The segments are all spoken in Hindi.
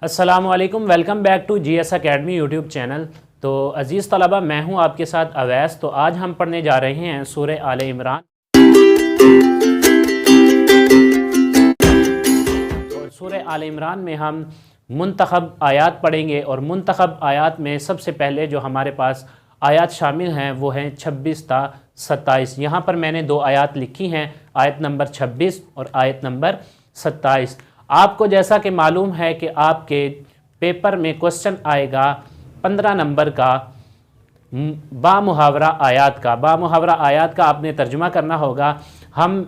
अस्सलामुअलैकुम, welcome back to GS academy YouTube channel. तो अज़ीज़ तलबा, मैं हूं आपके साथ अवैस। तो आज हम पढ़ने जा रहे हैं सूरह आले इमरान। और सूरह आले इमरान में हम मुंतखब आयात पढ़ेंगे और मुंतखब आयात में सबसे पहले जो हमारे पास आयात शामिल हैं वो हैं 26 ता 27। यहाँ पर मैंने दो आयात लिखी हैं, आयत नंबर 26 और आयत नंबर 27। आपको जैसा कि मालूम है कि आपके पेपर में क्वेश्चन आएगा 15 नंबर का बामुहावरा आयात का। बामुहावरा आयात का आपने तर्जुमा करना होगा। हम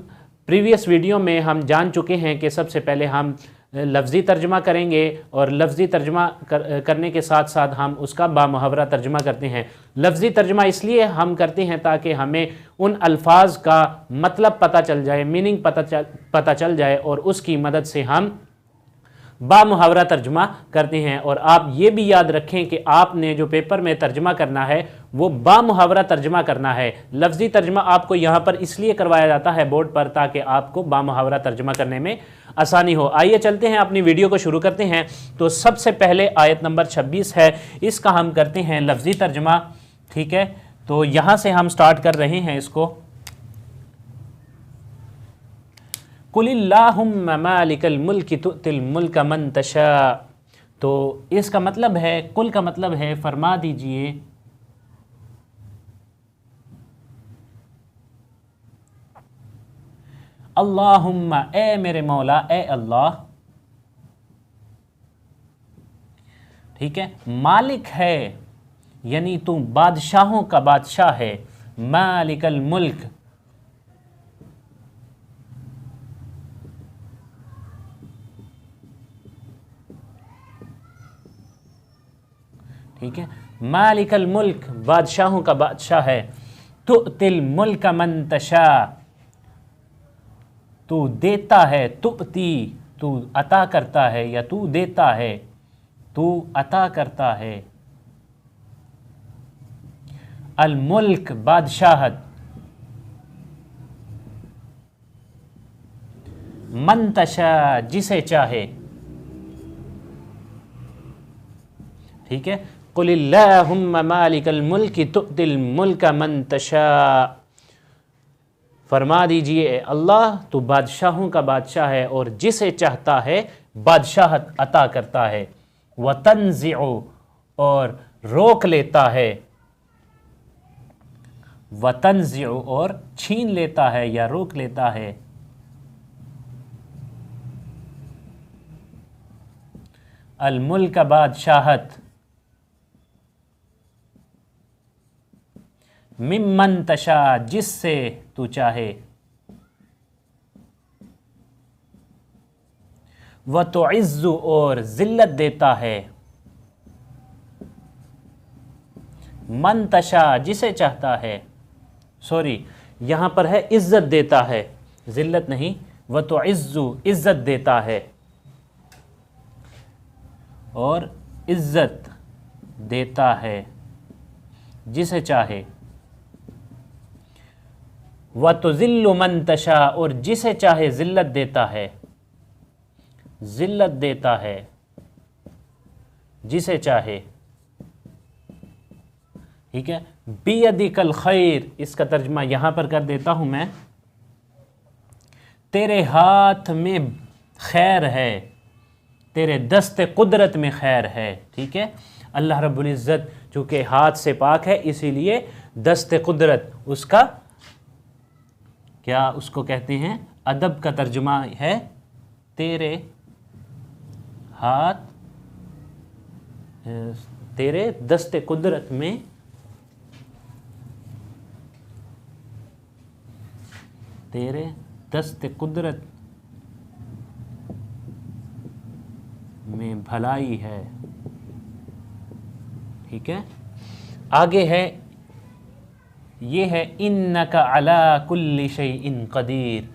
प्रीवियस वीडियो में हम जान चुके हैं कि सबसे पहले हम लफ्ज़ी तर्जुमा करेंगे और लफ्ज़ी तर्जुमा करने के साथ साथ हम उसका बामुहावरा तर्जुमा करते हैं। लफ्ज़ी तर्जुमा इसलिए हम करते हैं ताकि हमें उन अल्फाज का मतलब पता चल जाए, मीनिंग पता चल जाए और उसकी मदद से हम बामुहावरा तर्जुमा करते हैं। और आप ये भी याद रखें कि आपने जो पेपर में तर्जुमा करना है वो बामुहावरा तर्जुमा करना है। लफ्ज़ी तर्जुमा आपको यहाँ पर इसलिए करवाया जाता है बोर्ड पर ताकि आपको बामुहावरा तर्जुमा करने में आसानी हो। आइए चलते हैं, अपनी वीडियो को शुरू करते हैं। तो सबसे पहले आयत नंबर 26 है, इसका हम करते हैं लफ्ज़ी तर्जुमा। ठीक है, तो यहाँ से हम स्टार्ट कर रहे हैं इसको। कुलिल्लाहुम्मा मालिकल मुल्कि तुतिल मुल्क मन तशा। तो इसका मतलब है, कुल का मतलब है फरमा दीजिए, अल्लाहुम्मा, ए मेरे मौला, ए अल्लाह। ठीक है, मालिक है यानी तू बादशाहों का बादशाह है। मालिकल मुल्क, ठीक है, मालिकल मुल्क बादशाहों का बादशाह है। तुतिल मुल्क मन तशा, तू देता है, तुती तू अता करता है या तू देता है, तू अता करता है। अल मुल्क बादशाहत, मन तशा जिसे चाहे। ठीक है, कुलिल्लाहुम्मा मालिकल मुल्कि तुतिल मुल्क मन तशा। फरमा दीजिए अल्लाह, तू बादशाहों का बादशाह है और जिसे चाहता है बादशाहत अता करता है। व तंज़िउ, और रोक लेता है। व तंज़िउ, और छीन लेता है या रोक लेता है। अल मुल्क बादशाहत, मिम्मन तशा जिससे तू चाहे। व तुइज़्ज़ु, और जिल्लत देता है। मन तशा जिसे चाहता है, सॉरी यहां पर है इज्जत देता है, जिल्लत नहीं। व तुइज़्ज़ु, इज्जत देता है और इज्जत देता है जिसे चाहे। व तुज़िल्लु मन तशा, और जिसे चाहे जिल्लत देता है। जिल्लत देता है जिसे चाहे। ठीक है, बियदिकल खैर, इसका तर्जुमा यहां पर कर देता हूं मैं, तेरे हाथ में खैर है, तेरे दस्ते कुदरत में खैर है। ठीक है, अल्लाह रब्बुल इज़्ज़त चूँकि हाथ से पाक है इसीलिए दस्ते कुदरत उसका क्या उसको कहते हैं, अदब का तर्जुमा है तेरे हाथ, तेरे दस्ते कुदरत में, तेरे दस्ते कुदरत में भलाई है। ठीक है, आगे है, ये है इन्नका अला कुल्ली शैइन कदीर।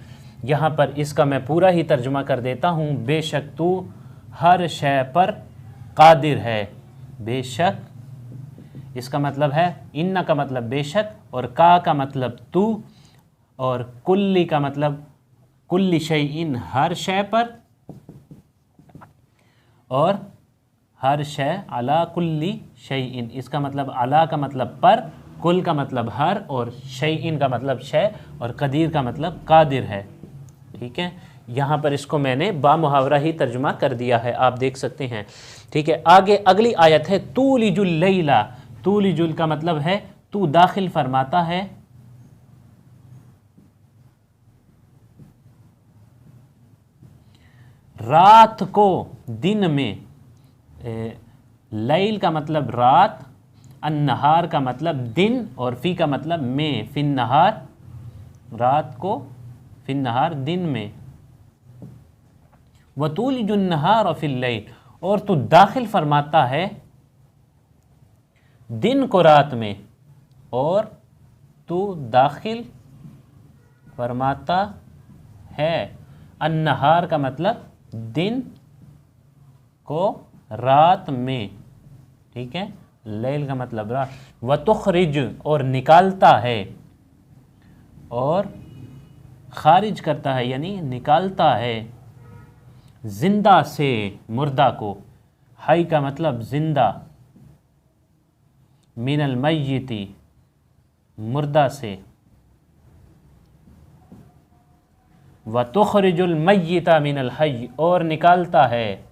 यहाँ पर इसका मैं पूरा ही तर्जुमा कर देता हूँ, बेशक तू हर शय पर कादिर है। बेशक, इसका मतलब है इन्ना का मतलब बेशक, और का मतलब तू, और कुल्ली का मतलब कुल्ली शैइन हर शय पर, और हर शय, अला कुल्ली शैइन, इसका मतलब अला का मतलब पर, कुल का मतलब हर, और शैइन का मतलब शय, और कदीर का मतलब कादिर है। ठीक है, यहाँ पर इसको मैंने बामुहावरा ही तर्जुमा कर दिया है, आप देख सकते हैं। ठीक है, आगे अगली आयत है तूलिजुल लैला। तूलिजुल का मतलब है तू दाखिल फरमाता है, रात को दिन में। लैल का मतलब रात, अन्नहार का मतलब दिन, और फ़ी का मतलब में, फिन नहार रात को, फिन नहार दिन में। वतूलिजुन नहार और फिल लैल, और तू दाखिल फरमाता है दिन को रात में, और तू दाखिल फरमाता है अन्नहार का मतलब दिन को रात में। ठीक है, लैल का मतलब रात। वतुखरिज, और निकालता है, और खारिज करता है यानी निकालता है, जिंदा से मुर्दा को। हाई का मतलब जिंदा, मिनल मय्यिती मुर्दा से। व तुखरिजुल मय्यिता मिनल हय्य, और निकालता है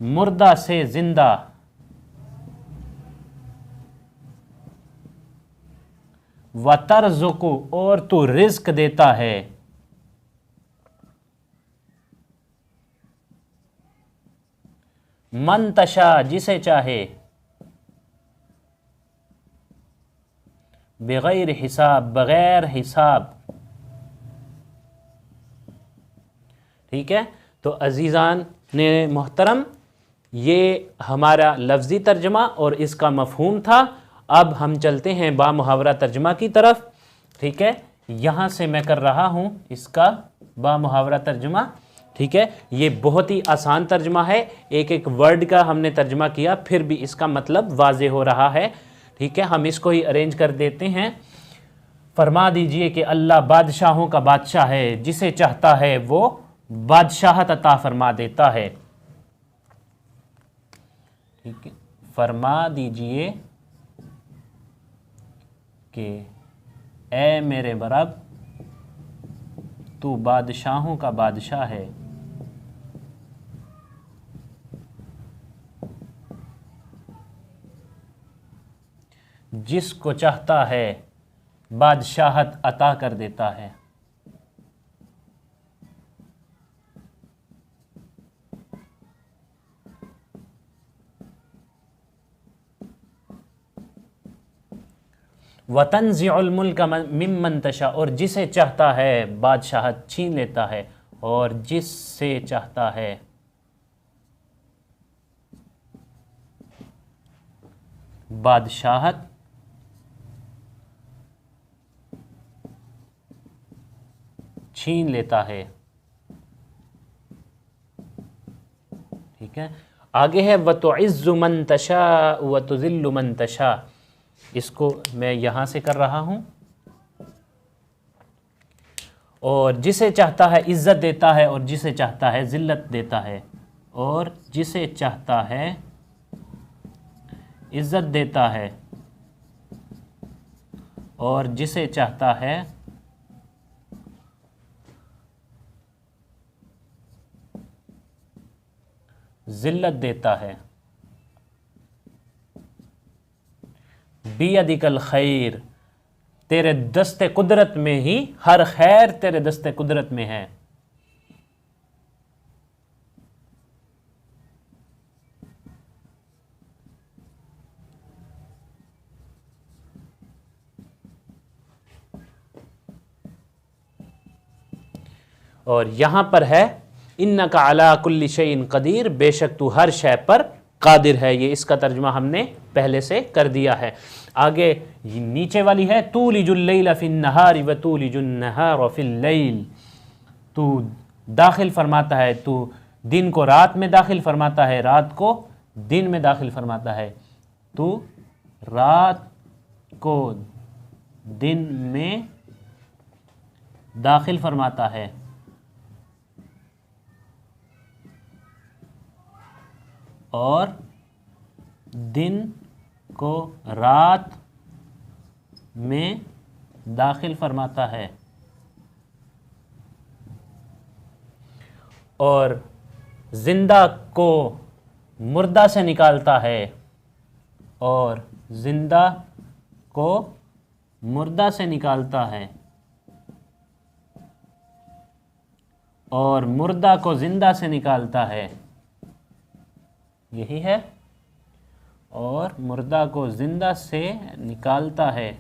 मुर्दा से जिंदा। व तरज़ुकु, और तू रिज़्क देता है, मन तशा जिसे चाहे, बगैर हिसाब बगैर हिसाब। ठीक है, तो अजीज़ान ने मोहतरम, ये हमारा लफ्ज़ी तर्जमा और इसका मफ़हूम था। अब हम चलते हैं बामुहावरा तर्जमा की तरफ। ठीक है, यहाँ से मैं कर रहा हूँ इसका बामुहावरा तर्जमा। ठीक है, ये बहुत ही आसान तर्जमा है, एक एक वर्ड का हमने तर्जमा किया, फिर भी इसका मतलब वाज़े हो रहा है। ठीक है, हम इसको ही अरेंज कर देते हैं। फरमा दीजिए कि अल्लाह बादशाहों का बादशाह है, जिसे चाहता है वो बादशाहत अता फरमा देता है। ठीक है, फरमा दीजिए कि ए मेरे रब, तू बादशाहों का बादशाह है, जिसको चाहता है बादशाहत अता कर देता है। वतंज़िउल मुल्क मिम्मन तशा, और जिसे चाहता है बादशाहत छीन लेता है, और जिससे चाहता है बादशाहत छीन लेता है। ठीक है, आगे है वतुइज़्ज़ु मन तशा वतुज़िल्लु मन तशा। इसको मैं यहाँ से कर रहा हूँ। और जिसे चाहता है इज़्ज़त देता है, और जिसे चाहता है ज़िल्लत देता है, और जिसे चाहता है इज़्ज़त देता है, और जिसे चाहता है ज़िल्लत देता है। बियदिकल खैर, तेरे दस्ते कुदरत में ही हर खैर तेरे दस्ते कुदरत में है। और यहाँ पर है इन्नका अला कुल्ली शैइन कदीर, बेशक तू हर शय पर कादिर है। ये इसका तर्जुमा हमने पहले से कर दिया है। आगे नीचे वाली है तूलिजुल लैल फिन नहारी व तूलिजुन नहार फिल लैल। तू दाखिल फरमाता है, तू दिन को रात में दाखिल फरमाता है, रात को दिन में दाखिल फरमाता है। तू रात को दिन में दाखिल फरमाता है। और दिन को रात में दाखिल फरमाता है और जिंदा को मुर्दा से निकालता है और जिंदा को मुर्दा से निकालता है और मुर्दा को जिंदा से निकालता है, यही है, और मुर्दा को जिंदा से निकालता है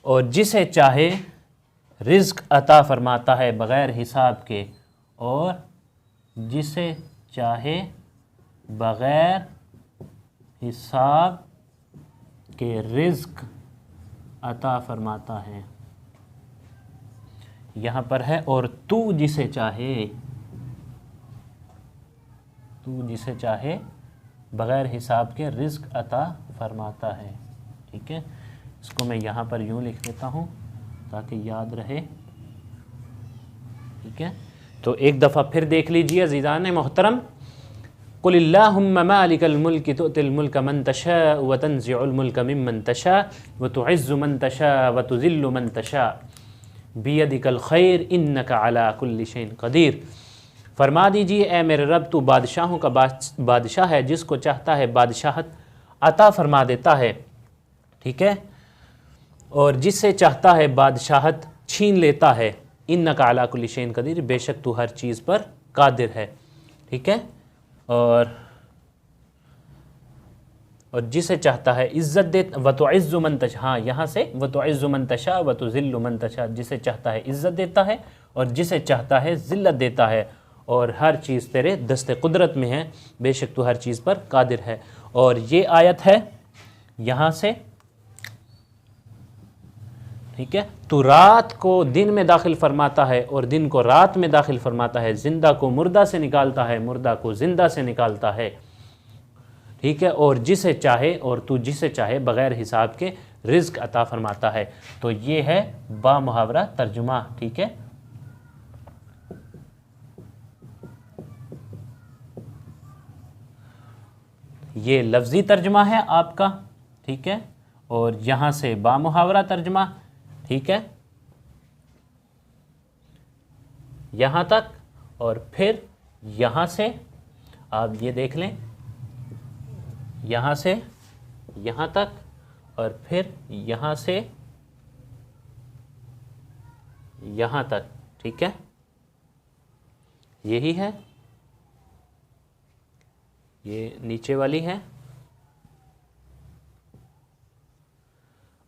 और जिसे चाहे रिज़्क अता फरमाता है बग़ैर हिसाब के, और जिसे चाहे बग़ैर हिसाब के रिज़्क अता फरमाता है। यहाँ पर है और तू जिसे चाहे, तू जिसे चाहे बग़ैर हिसाब के रिज़्क अता फरमाता है। ठीक है, इसको मैं यहाँ पर यूँ लिख देता हूँ ताकि याद रहे। ठीक है, तो एक दफ़ा फिर देख लीजिए अज़ीज़ान मोहतरम। कुलिल्लाहुम्मा मालिकल मुल्कि तुअतिल मुल्क मन तशा व तंज़िउल मुल्क मिम्मन तशा व तुइज़्ज़ु मन तशा व तुज़िल्लु मन तशा बियदिकल खैर इन्नका अला कुल्लि शैइन क़दीर। फरमा दीजिए ए मेरे रब, तू बादशाहों का बादशाह है, जिसको चाहता है बादशाहत अता फरमा देता है। ठीक है, और जिससे चाहता है बादशाहत छीन लेता है। इन्नका अला कुल्लि शैइन क़दीर, बेशक तू हर चीज़ पर कादिर है। ठीक है, और जिसे चाहता है इज़्ज़त दे व तुइज़्ज़ु मन तशा, हाँ यहाँ से व तुइज़्ज़ु मन तशा व तुज़िल्लु मन तशा, जिसे चाहता है इज़्ज़त देता है और जिसे चाहता है ज़िल्लत देता है, और हर चीज़ तेरे दस्ते कुदरत में है, बेशक तू हर चीज़ पर कादिर है। और ये आयत है यहाँ से। ठीक है, तू रात को दिन में दाखिल फरमाता है और दिन को रात में दाखिल फरमाता है, जिंदा को मुर्दा से निकालता है, मुर्दा को जिंदा से निकालता है। ठीक है, और जिसे चाहे, और तू जिसे चाहे बग़ैर हिसाब के रिज़्क अता फरमाता है। तो ये है बा मुहावरा तर्जुमा। ठीक है, ये लफ्ज़ी तर्जुमा है आपका। ठीक है, और यहाँ से बा मुहावरा तर्जुमा। ठीक है, यहाँ तक, और फिर यहाँ से आप ये देख लें, यहाँ से यहाँ तक, और फिर यहाँ से यहाँ तक। ठीक है, यही है, ये नीचे वाली है,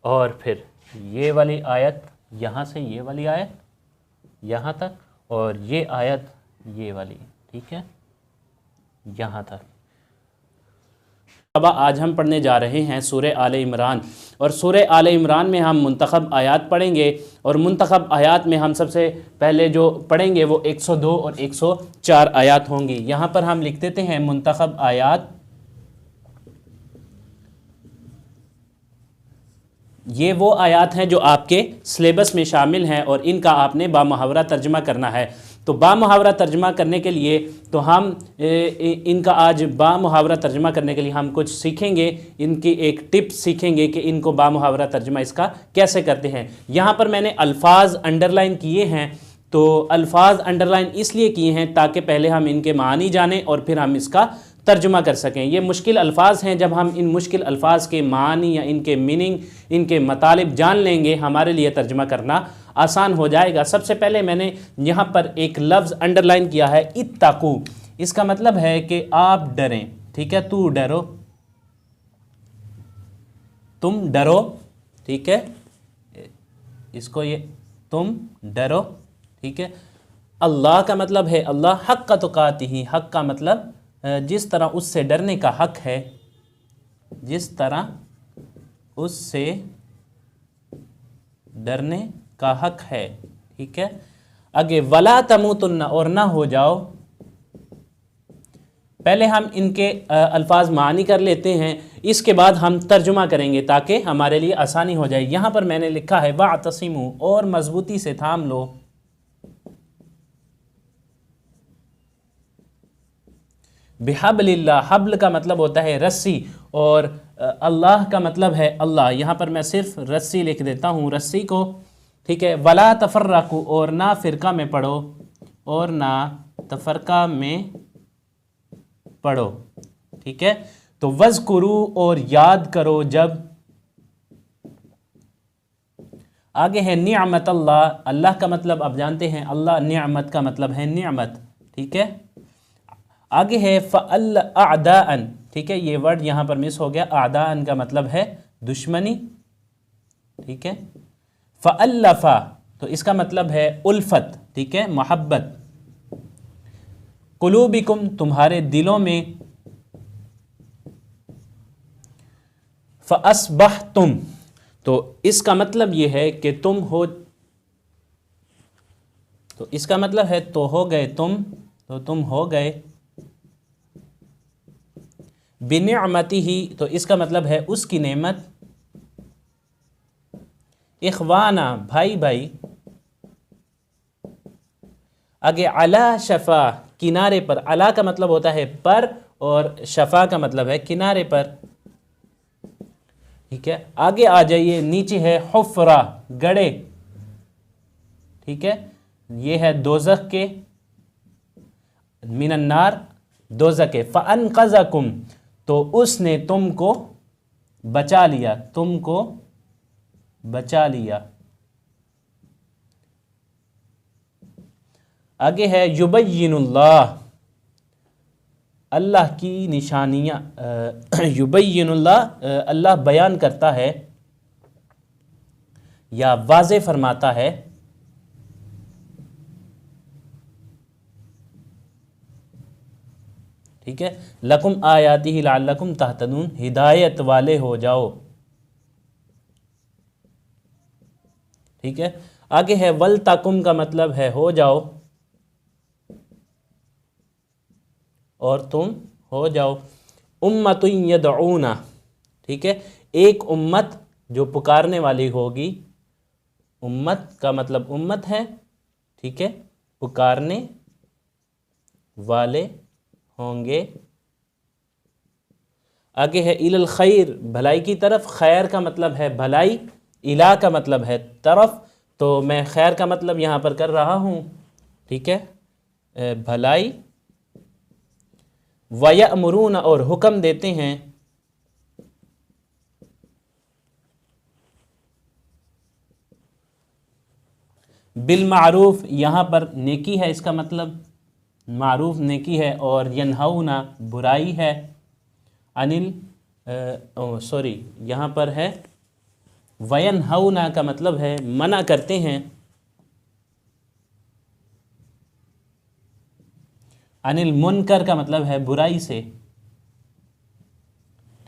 और फिर ये वाली आयत, यहाँ से ये वाली आयत यहाँ तक, और ये आयत ये वाली। ठीक है, यहाँ तक। अब आज हम पढ़ने जा रहे हैं सूरह आले इमरान, और सूरह आले इमरान में हम मुंतखब आयात पढ़ेंगे, और मुंतखब आयात में हम सबसे पहले जो पढ़ेंगे वो 102 और 104 आयात होंगी। यहाँ पर हम लिख देते हैं मुंतखब आयात। ये वो आयात हैं जो आपके सिलेबस में शामिल हैं और इनका आपने बामुहावरा तर्जमा करना है। तो बामुहावरा तर्जमा करने के लिए तो हम इनका आज बामुहावरा तर्जमा करने के लिए हम कुछ सीखेंगे, इनकी एक टिप्स सीखेंगे कि इनको बामुहावरा तर्जमा इसका कैसे करते हैं। यहाँ पर मैंने अल्फाज अंडरलाइन किए हैं, तो अल्फाज अंडरलाइन इसलिए किए हैं ताकि पहले हम इनके मानी जानें और फिर हम इसका तर्जुमा कर सकें। ये मुश्किल अल्फाज हैं, जब हम इन मुश्किल अल्फाज के मानी या इनके मीनिंग, इनके मतलब जान लेंगे, हमारे लिए तर्जुमा करना आसान हो जाएगा। सबसे पहले मैंने यहाँ पर एक लफ्ज़ अंडरलाइन किया है, इत्तकू। इसका मतलब है कि आप डरें। ठीक है, तू डरो, तुम डरो। ठीक है, इसको ये तुम डरो। ठीक है, अल्लाह का मतलब है अल्लाह, हक़ का तुक़ातिही, हक़ का मतलब जिस तरह उससे डरने का हक़ है, जिस तरह उससे डरने का हक़ है। ठीक है, आगे वला तमूतुन्ना, और ना हो जाओ। पहले हम इनके अल्फाज मानी कर लेते हैं, इसके बाद हम तर्जुमा करेंगे ताकि हमारे लिए आसानी हो जाए। यहाँ पर मैंने लिखा है वातसिमू, और मजबूती से थाम लो। बिहब्लिल्लाह, हब्ल का मतलब होता है रस्सी, और अल्लाह का मतलब है अल्लाह। यहाँ पर मैं सिर्फ रस्सी लिख देता हूँ, रस्सी को, ठीक है। वला तफर्रकू, और ना फ़िरका में पढ़ो, और ना तफरका में पढ़ो, ठीक है। तो वज़कुरू, और याद करो जब। आगे है निअमत अल्लाह, अल्लाह का मतलब आप जानते हैं अल्लाह, निअमत का मतलब है निअमत, ठीक है। आगे है फ़अल अअदाअन, ठीक है, ये वर्ड यहाँ पर मिस हो गया। अअदाअन का मतलब है दुश्मनी, ठीक है। फ़अल्लफ़ा, तो इसका मतलब है उल्फत, ठीक है, मोहब्बत। कुलूबिकुम, तुम्हारे दिलों में। फ़अस्बहतुम, तो इसका मतलब ये है कि तुम हो, तो इसका मतलब है तो हो गए तुम, तो तुम हो गए। बिनिअमतिही, तो इसका मतलब है उसकी नेमत। इख्वाना, भाई भाई। आगे अला शफा, किनारे पर। अला का मतलब होता है पर, और शफा का मतलब है किनारे पर, ठीक है। आगे आ जाइए, नीचे है हुफ्रा, गड़े, ठीक है। ये है दोज़ख के, मिनन्नार, दोज़ख के। फ़अनक़ज़कुम, तो उसने तुमको बचा लिया, तुमको बचा लिया। आगे है युबय्यिनुल्लाह, अल्लाह की निशानियाँ। युबय्यिनुल्लाह, अल्लाह बयान करता है या वाज़े फरमाता है, ठीक है। लकुम आयातिही लअल्लकुम तहतदून, हिदायत वाले हो जाओ, ठीक है। आगे है वल तकुम, का मतलब है हो जाओ, और तुम हो जाओ। उम्मतुन यदऊना, ठीक है, एक उम्मत जो पुकारने वाली होगी। उम्मत का मतलब उम्मत है, ठीक है, पुकारने वाले होंगे। आगे है इलल खैर, भलाई की तरफ। खैर का मतलब है भलाई, इला का मतलब है तरफ, तो मैं खैर का मतलब यहाँ पर कर रहा हूँ, ठीक है, भलाई। वयअमुरून, और हुक्म देते हैं। बिल मारूफ, यहाँ पर नेकी है, इसका मतलब मारूफ नेकी है, और यनहाउना बुराई है। अनिल सॉरी, यहाँ पर है वयनहाउना का मतलब है मना करते हैं। अनिल मुनकर का मतलब है बुराई से,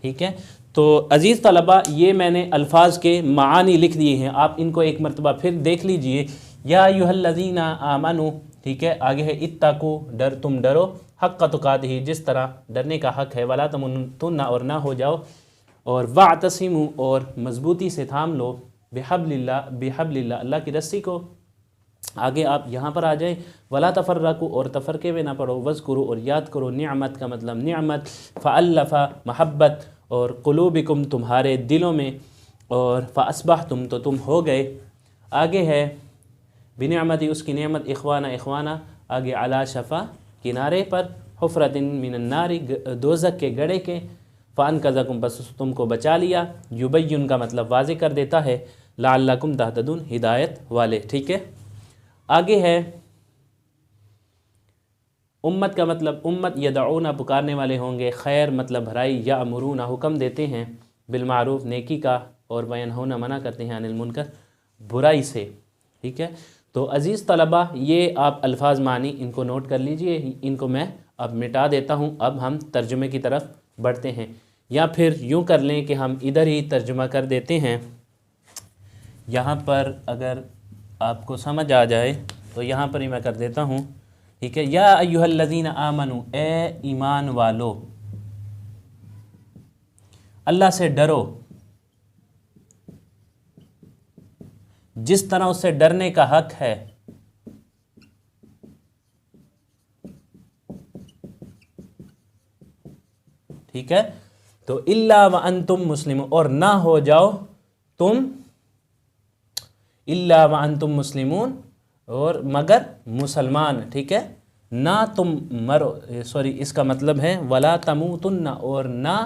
ठीक है। तो अज़ीज़ तलबा, ये मैंने अल्फाज के मानी लिख दिए हैं, आप इनको एक मरतबा फिर देख लीजिए। या अय्युहल्लज़ीना आमनू, ठीक है। आगे है इत्तकू, डर, तुम डरो। हक़्क़ तुक़ातिही, जिस तरह डरने का हक़ है। वला तमुतुन्ना, और ना हो जाओ। और वातसिमू, और मजबूती से थाम लो। बिहब्लिल्लाह, बिहब्लिल्लाह, अल्लाह की रस्सी को। आगे आप यहाँ पर आ जाए, वला तफर्रकू, और तफरके में ना पढ़ो। वज़कुरू, और याद करो। निअमत का मतलब निअमत। फ़अल्लफ़ा, महब्बत। और क़ुलूबिकुम, तुम्हारे दिलों में। और फ़अस्बहतुम, तो तुम हो गए। आगे है बिनिअमती, उसकी नेमत। इख्वाना, इख्वाना। आगे अला शफ़ा, किनारे पर। हुफ़रतिन मिनन्नारी, दोज़ख के गड़े के। फ़अनक़ज़कुम, बस तुमको बचा लिया। युबय्यिन का मतलब वाज़े कर देता है। लअल्लकुम तहतदून, हिदायत वाले, ठीक है। आगे है उम्मत का मतलब उम्मत। यदऊना, पुकारने वाले होंगे। खैर मतलब भलाई। या अमरूना, हुक्म देते हैं। बिलमारूफ, नेकी का। और वयनहूना, मना करते हैं। अनिल मुनकर, बुराई से, ठीक है। तो अज़ीज़ तलबा, ये आप अल्फाज मानी इनको नोट कर लीजिए। इनको मैं अब मिटा देता हूँ। अब हम तर्जुमे की तरफ बढ़ते हैं, या फिर यूँ कर लें कि हम इधर ही तर्जुमा कर देते हैं। यहाँ पर अगर आपको समझ आ जाए तो यहाँ पर ही मैं कर देता हूँ, ठीक है। या अय्युहल्लज़ीना आमनू, ए ईमान वालो, अल्लाह से डरो जिस तरह उससे डरने का हक है। ठीक है। तो इल्ला व अंतुम मुस्लिमून, और ना हो जाओ तुम, इल्ला व अंतुम मुस्लिमून, और मगर मुसलमान, ठीक है। ना तुम मरो, सॉरी इसका मतलब है वला तमूतुन्ना, और ना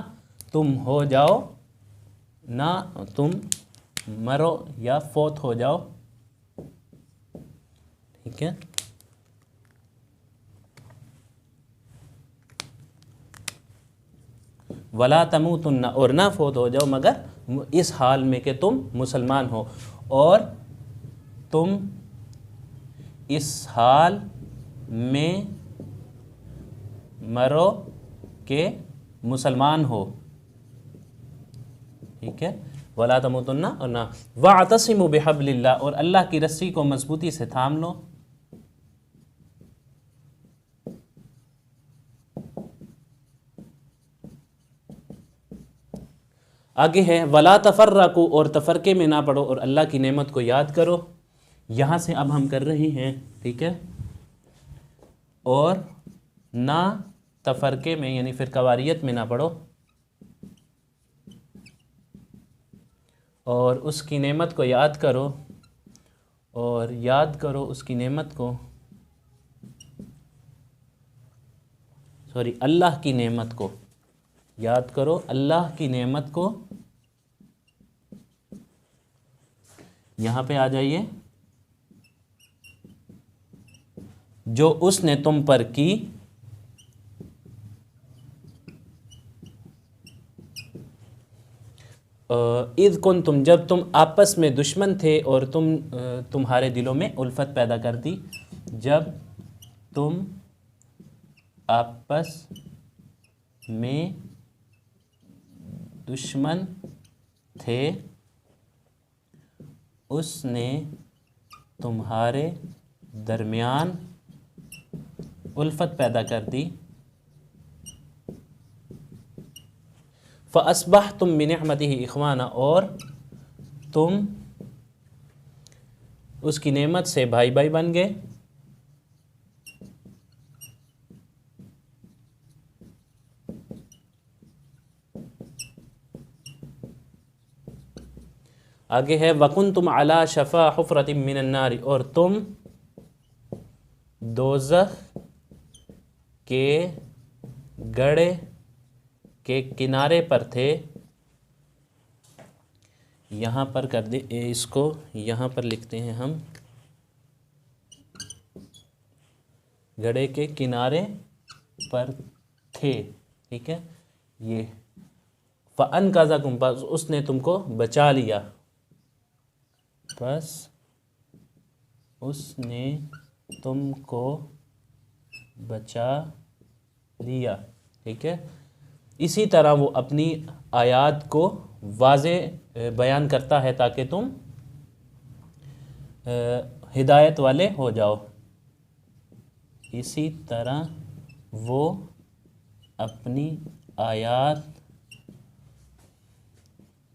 तुम हो जाओ, ना तुम मरो या फौत हो जाओ, ठीक है। वला तमूतुन्ना, और ना फौत हो जाओ मगर इस हाल में कि तुम मुसलमान हो, और तुम इस हाल में मरो के मुसलमान हो, ठीक है। वला तमूतुन्ना, और ना वअतसिमु बिहब्लिल्लाह, और अल्लाह की रस्सी को मजबूती से थाम लो। आगे है वला तफर्रकू, और तफरके में ना पड़ो, और अल्लाह की नेमत को याद करो। यहाँ से अब हम कर रहे हैं, ठीक है। और ना तफरके में यानी फिर कवारियत में ना पड़ो, और उसकी नेमत को याद करो, और याद करो उसकी नेमत को, सॉरी अल्लाह की नेमत को याद करो, अल्लाह की नेमत को। यहाँ पे आ जाइए, जो उसने तुम पर की, इज़ कुन तुम, जब तुम आपस में दुश्मन थे, और तुम्हारे दिलों में उल्फत पैदा कर दी, जब तुम आपस में दुश्मन थे, उसने तुम्हारे दरमियान उल्फत पैदा कर दी। फ़अस्बहतुम बिनिअमतिही इख़वाना, और तुम उसकी नेमत से भाई भाई बन गए। आगे है वकुन्तुम अला शफ़ा हुफ़रतिम मिनन नार, और तुम दोज़ख के गड्ढे के किनारे पर थे। यहाँ पर कर दे, इसको यहाँ पर लिखते हैं हम, गड्ढे के किनारे पर थे, ठीक है। ये फ़अनक़ज़कुम, बस उसने तुमको बचा लिया, बस उसने तुमको बचा लिया, ठीक है। इसी तरह वो अपनी आयात को वाज़े बयान करता है ताकि तुम हिदायत वाले हो जाओ। इसी तरह वो अपनी आयात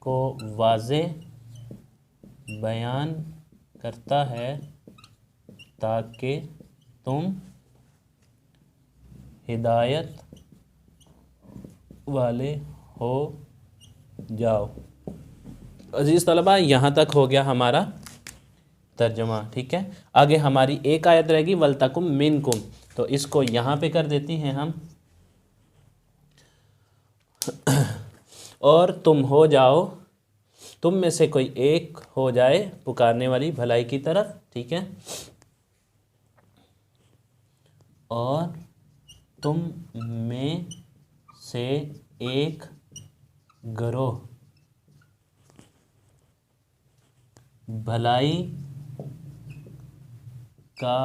को वाज़े बयान करता है ताकि तुम हिदायत वाले हो जाओ। अजीज़ तलबा, यहाँ तक हो गया हमारा तर्जमा, ठीक है। आगे हमारी एक आयत रहेगी वलतकुम मिनकुम, तो इसको यहाँ पे कर देते हैं हम, और तुम हो जाओ, तुम में से कोई एक हो जाए पुकारने वाली भलाई की तरफ, ठीक है। और तुम में से एक गिरोह भलाई का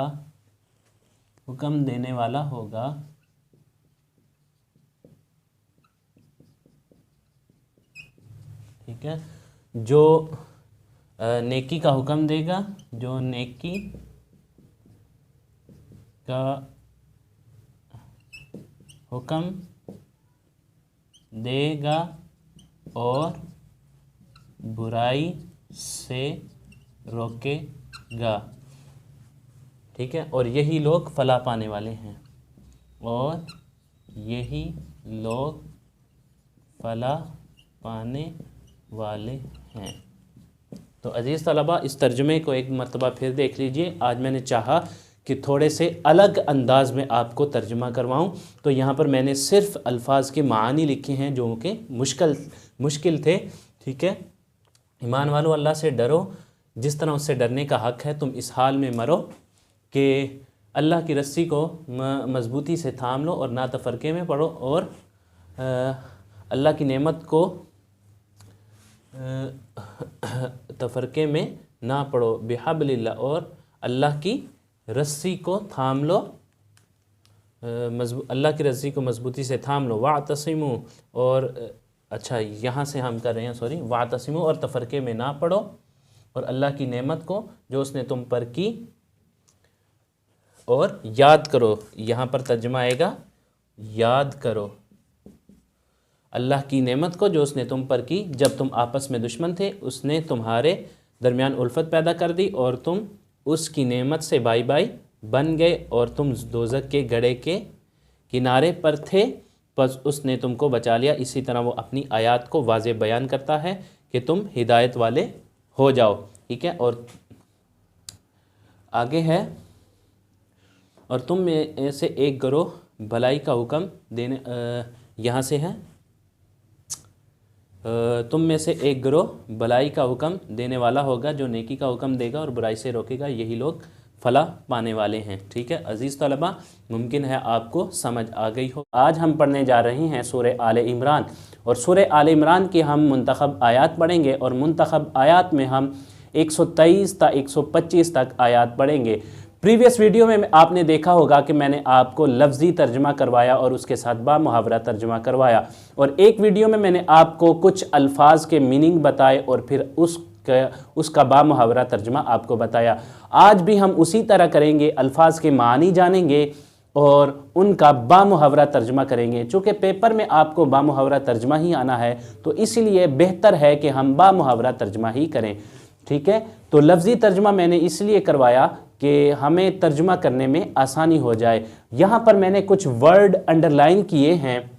हुक्म देने वाला होगा, ठीक है। जो नेकी का हुक्म देगा, जो नेकी का हुक्म देगा और बुराई से रोकेगा, ठीक है। और यही लोग फलाह पाने वाले हैं, और यही लोग फला पाने वाले हैं। तो अजीज़ तलबा, इस तर्जुमे को एक मरतबा फिर देख लीजिए। आज मैंने चाहा कि थोड़े से अलग अंदाज में आपको तर्जुमा करवाऊं, तो यहाँ पर मैंने सिर्फ अल्फाज के मानी लिखे हैं जो कि मुश्किल थे। ठीक है, ईमान वालों, अल्लाह से डरो जिस तरह उससे डरने का हक़ है। तुम इस हाल में मरो कि अल्लाह की रस्सी को मजबूती से थाम लो और ना तफरके में पढ़ो, और अल्लाह की नेमत को तफरके में ना पढ़ो। बिहब्लिल्लाह, और अल्लाह की रस्सी को थाम लो, अल्लाह की रस्सी को मजबूती से थाम लो। वातसिमू, और अच्छा यहाँ से हम कर रहे हैं, सॉरी, वातसिमू, और तफरके में ना पढ़ो, और अल्लाह की नेमत को जो उसने तुम पर की और याद करो। यहाँ पर तर्जुमा आएगा याद करो, अल्लाह की नेमत को जो उसने तुम पर की जब तुम आपस में दुश्मन थे। उसने तुम्हारे दरमियान उल्फत पैदा कर दी और तुम उसकी नेमत से बाई बाई बन गए, और तुम दोज़ख के गड्ढे के किनारे पर थे, बस उसने तुमको बचा लिया। इसी तरह वो अपनी आयत को वाज़े बयान करता है कि तुम हिदायत वाले हो जाओ। ठीक है, और आगे है, और तुम में से एक गिरोह भलाई का हुक्म देने, यहाँ से है, तुम में से एक गिरोह भलाई का हुक्म देने वाला होगा जो नेकी का हुक्म देगा और बुराई से रोकेगा, यही लोग फला पाने वाले हैं। ठीक है अज़ीज़ तलबा, मुमकिन है आपको समझ आ गई हो। आज हम पढ़ने जा रहे हैं सूरह आले इमरान, और सूरह आले इमरान की हम मुंतखब आयात पढ़ेंगे, और मुंतखब आयात में हम 123 ता 125 तक आयात पढ़ेंगे। प्रीवियस वीडियो में आपने देखा होगा कि मैंने आपको लफ्ज़ी तर्जुमा करवाया और उसके साथ बामुहावरा तर्जुमा करवाया, और एक वीडियो में मैंने आपको कुछ अल्फाज के मीनिंग बताए और फिर उसका बामुहावरा तर्जुमा आपको बताया। आज भी हम उसी तरह करेंगे, अल्फाज के मानी जानेंगे और उनका बामुहावरा तर्जुमा करेंगे। चूँकि पेपर में आपको बामुहावरा तर्जुमा ही आना है, तो इसीलिए बेहतर है कि हम बामुहावरा तर्जुमा ही करें। ठीक है, तो लफ्ज़ी तर्जुमा मैंने इसलिए करवाया कि हमें तर्जुमा करने में आसानी हो जाए। यहाँ पर मैंने कुछ वर्ड अंडरलाइन किए हैं,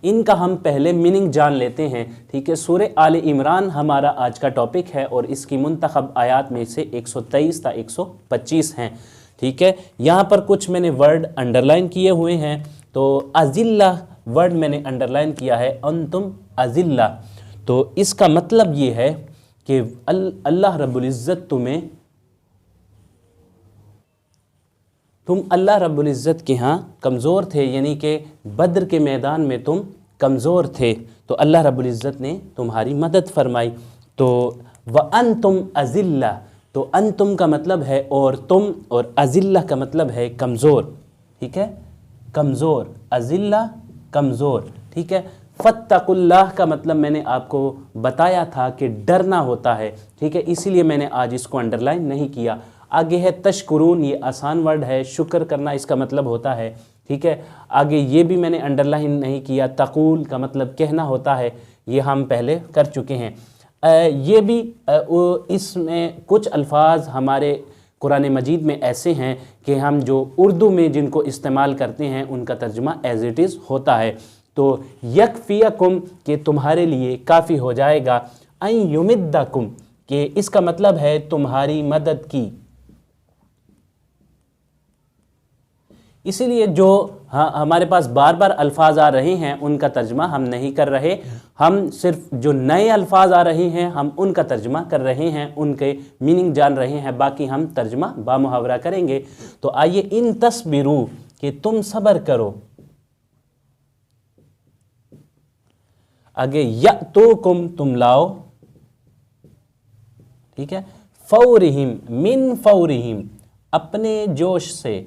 इनका हम पहले मीनिंग जान लेते हैं। ठीक है, सूरह आले इमरान हमारा आज का टॉपिक है और इसकी मुंतखब आयात में से 123 ता 125 हैं। ठीक है, यहाँ पर कुछ मैंने वर्ड अंडरलाइन किए हुए हैं। तो अज़िल्ला वर्ड मैंने अंडरलाइन किया है, अंतुम अज़िल्ला, तो इसका मतलब ये है कि अल्लाह रब्बुल इज़्ज़त तुम अल्लाह रब्बुल इज़्ज़त के यहाँ कमज़ोर थे, यानी कि बद्र के मैदान में तुम कमज़ोर थे, तो अल्लाह रब्बुल इज़्ज़त ने तुम्हारी मदद फरमाई। तो व अंतुम अज़िल्ला, तो अंतुम का मतलब है और तुम, और अज़िल्ला का मतलब है कमज़ोर। ठीक है, कमज़ोर, अज़िल्ला कमज़ोर। ठीक है, फत्तकुल्लाह का मतलब मैंने आपको बताया था कि डरना होता है। ठीक है, इसीलिए मैंने आज इसको अंडरलाइन नहीं किया। आगे है तशकुरून, ये आसान वर्ड है, शुक्र करना इसका मतलब होता है। ठीक है, आगे ये भी मैंने अंडरलाइन नहीं किया, तक़ूल का मतलब कहना होता है, ये हम पहले कर चुके हैं। ये भी इसमें कुछ अल्फाज हमारे कुरान मजीद में ऐसे हैं कि हम जो उर्दू में जिनको इस्तेमाल करते हैं उनका तर्जुमा एज़ इट इज़ होता है। तो यकफ़ियकुम के तुम्हारे लिए काफ़ी हो जाएगा, अन युमिद्दकुम के इसका मतलब है तुम्हारी मदद की। इसीलिए जो हमारे पास बार बार अल्फाज आ रहे हैं उनका तर्जुमा हम नहीं कर रहे, हम सिर्फ जो नए अल्फाज आ रहे हैं हम उनका तर्जुमा कर रहे हैं, उनके मीनिंग जान रहे हैं, बाकी हम तर्जुमा बामुहावरा करेंगे। तो आइए, इन तस्बिरू कि तुम सब्र करो, आगे यअतुकुम तुम लाओ। ठीक है, फौरिहिम मिन फौरिहिम अपने जोश से।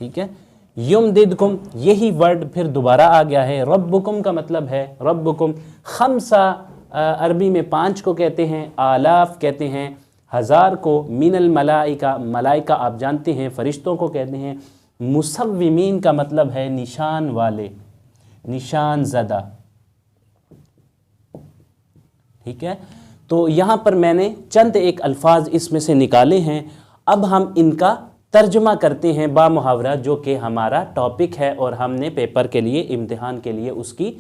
ठीक है, युमदिदकुम यही वर्ड फिर दोबारा आ गया है। रब्बुकुम का मतलब है रब्बुकुम, खमसा अरबी में 5 को कहते हैं, आलाफ कहते हैं 1000 को, मिनल मलाइका मलाइका आप जानते हैं फरिश्तों को कहते हैं। मुसव्विमीन का मतलब है निशान वाले, निशान ज़दा। ठीक है, तो यहाँ पर मैंने चंद एक अल्फाज इसमें से निकाले हैं, अब हम इनका तर्जुमा करते हैं बा मुहावरा, जो कि हमारा टॉपिक है और हमने पेपर के लिए, इम्तिहान के लिए उसकी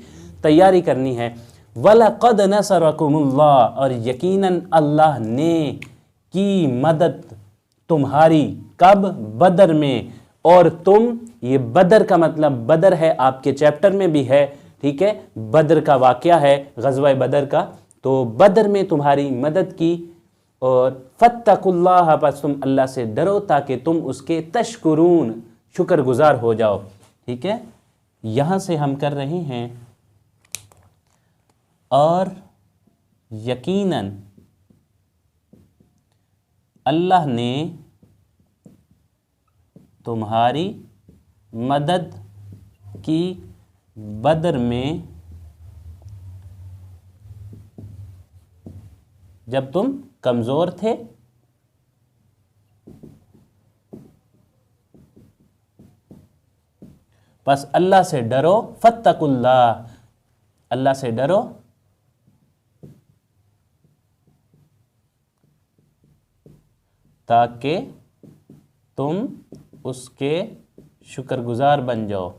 तैयारी करनी है। वलक़द नसरकुमुल्लाह, और यकीनन अल्लाह ने की मदद तुम्हारी, कब? बदर में। और तुम, ये बदर का मतलब बदर है, आपके चैप्टर में भी है, ठीक है, बदर का वाक़या है, ग़ज़वा बदर का। तो बदर में तुम्हारी मदद की। और फत्तकुल्लाह, बस तुम अल्लाह से डरो ताकि तुम उसके तशकुरून, शुक्रगुजार हो जाओ। ठीक है, यहाँ से हम कर रहे हैं और यकीनन अल्लाह ने तुम्हारी मदद की बदर में, जब तुम कमज़ोर थे। बस अल्लाह से डरो, फत्तकुल्लाह, अल्लाह से डरो ताकि तुम उसके शुक्रगुजार बन जाओ।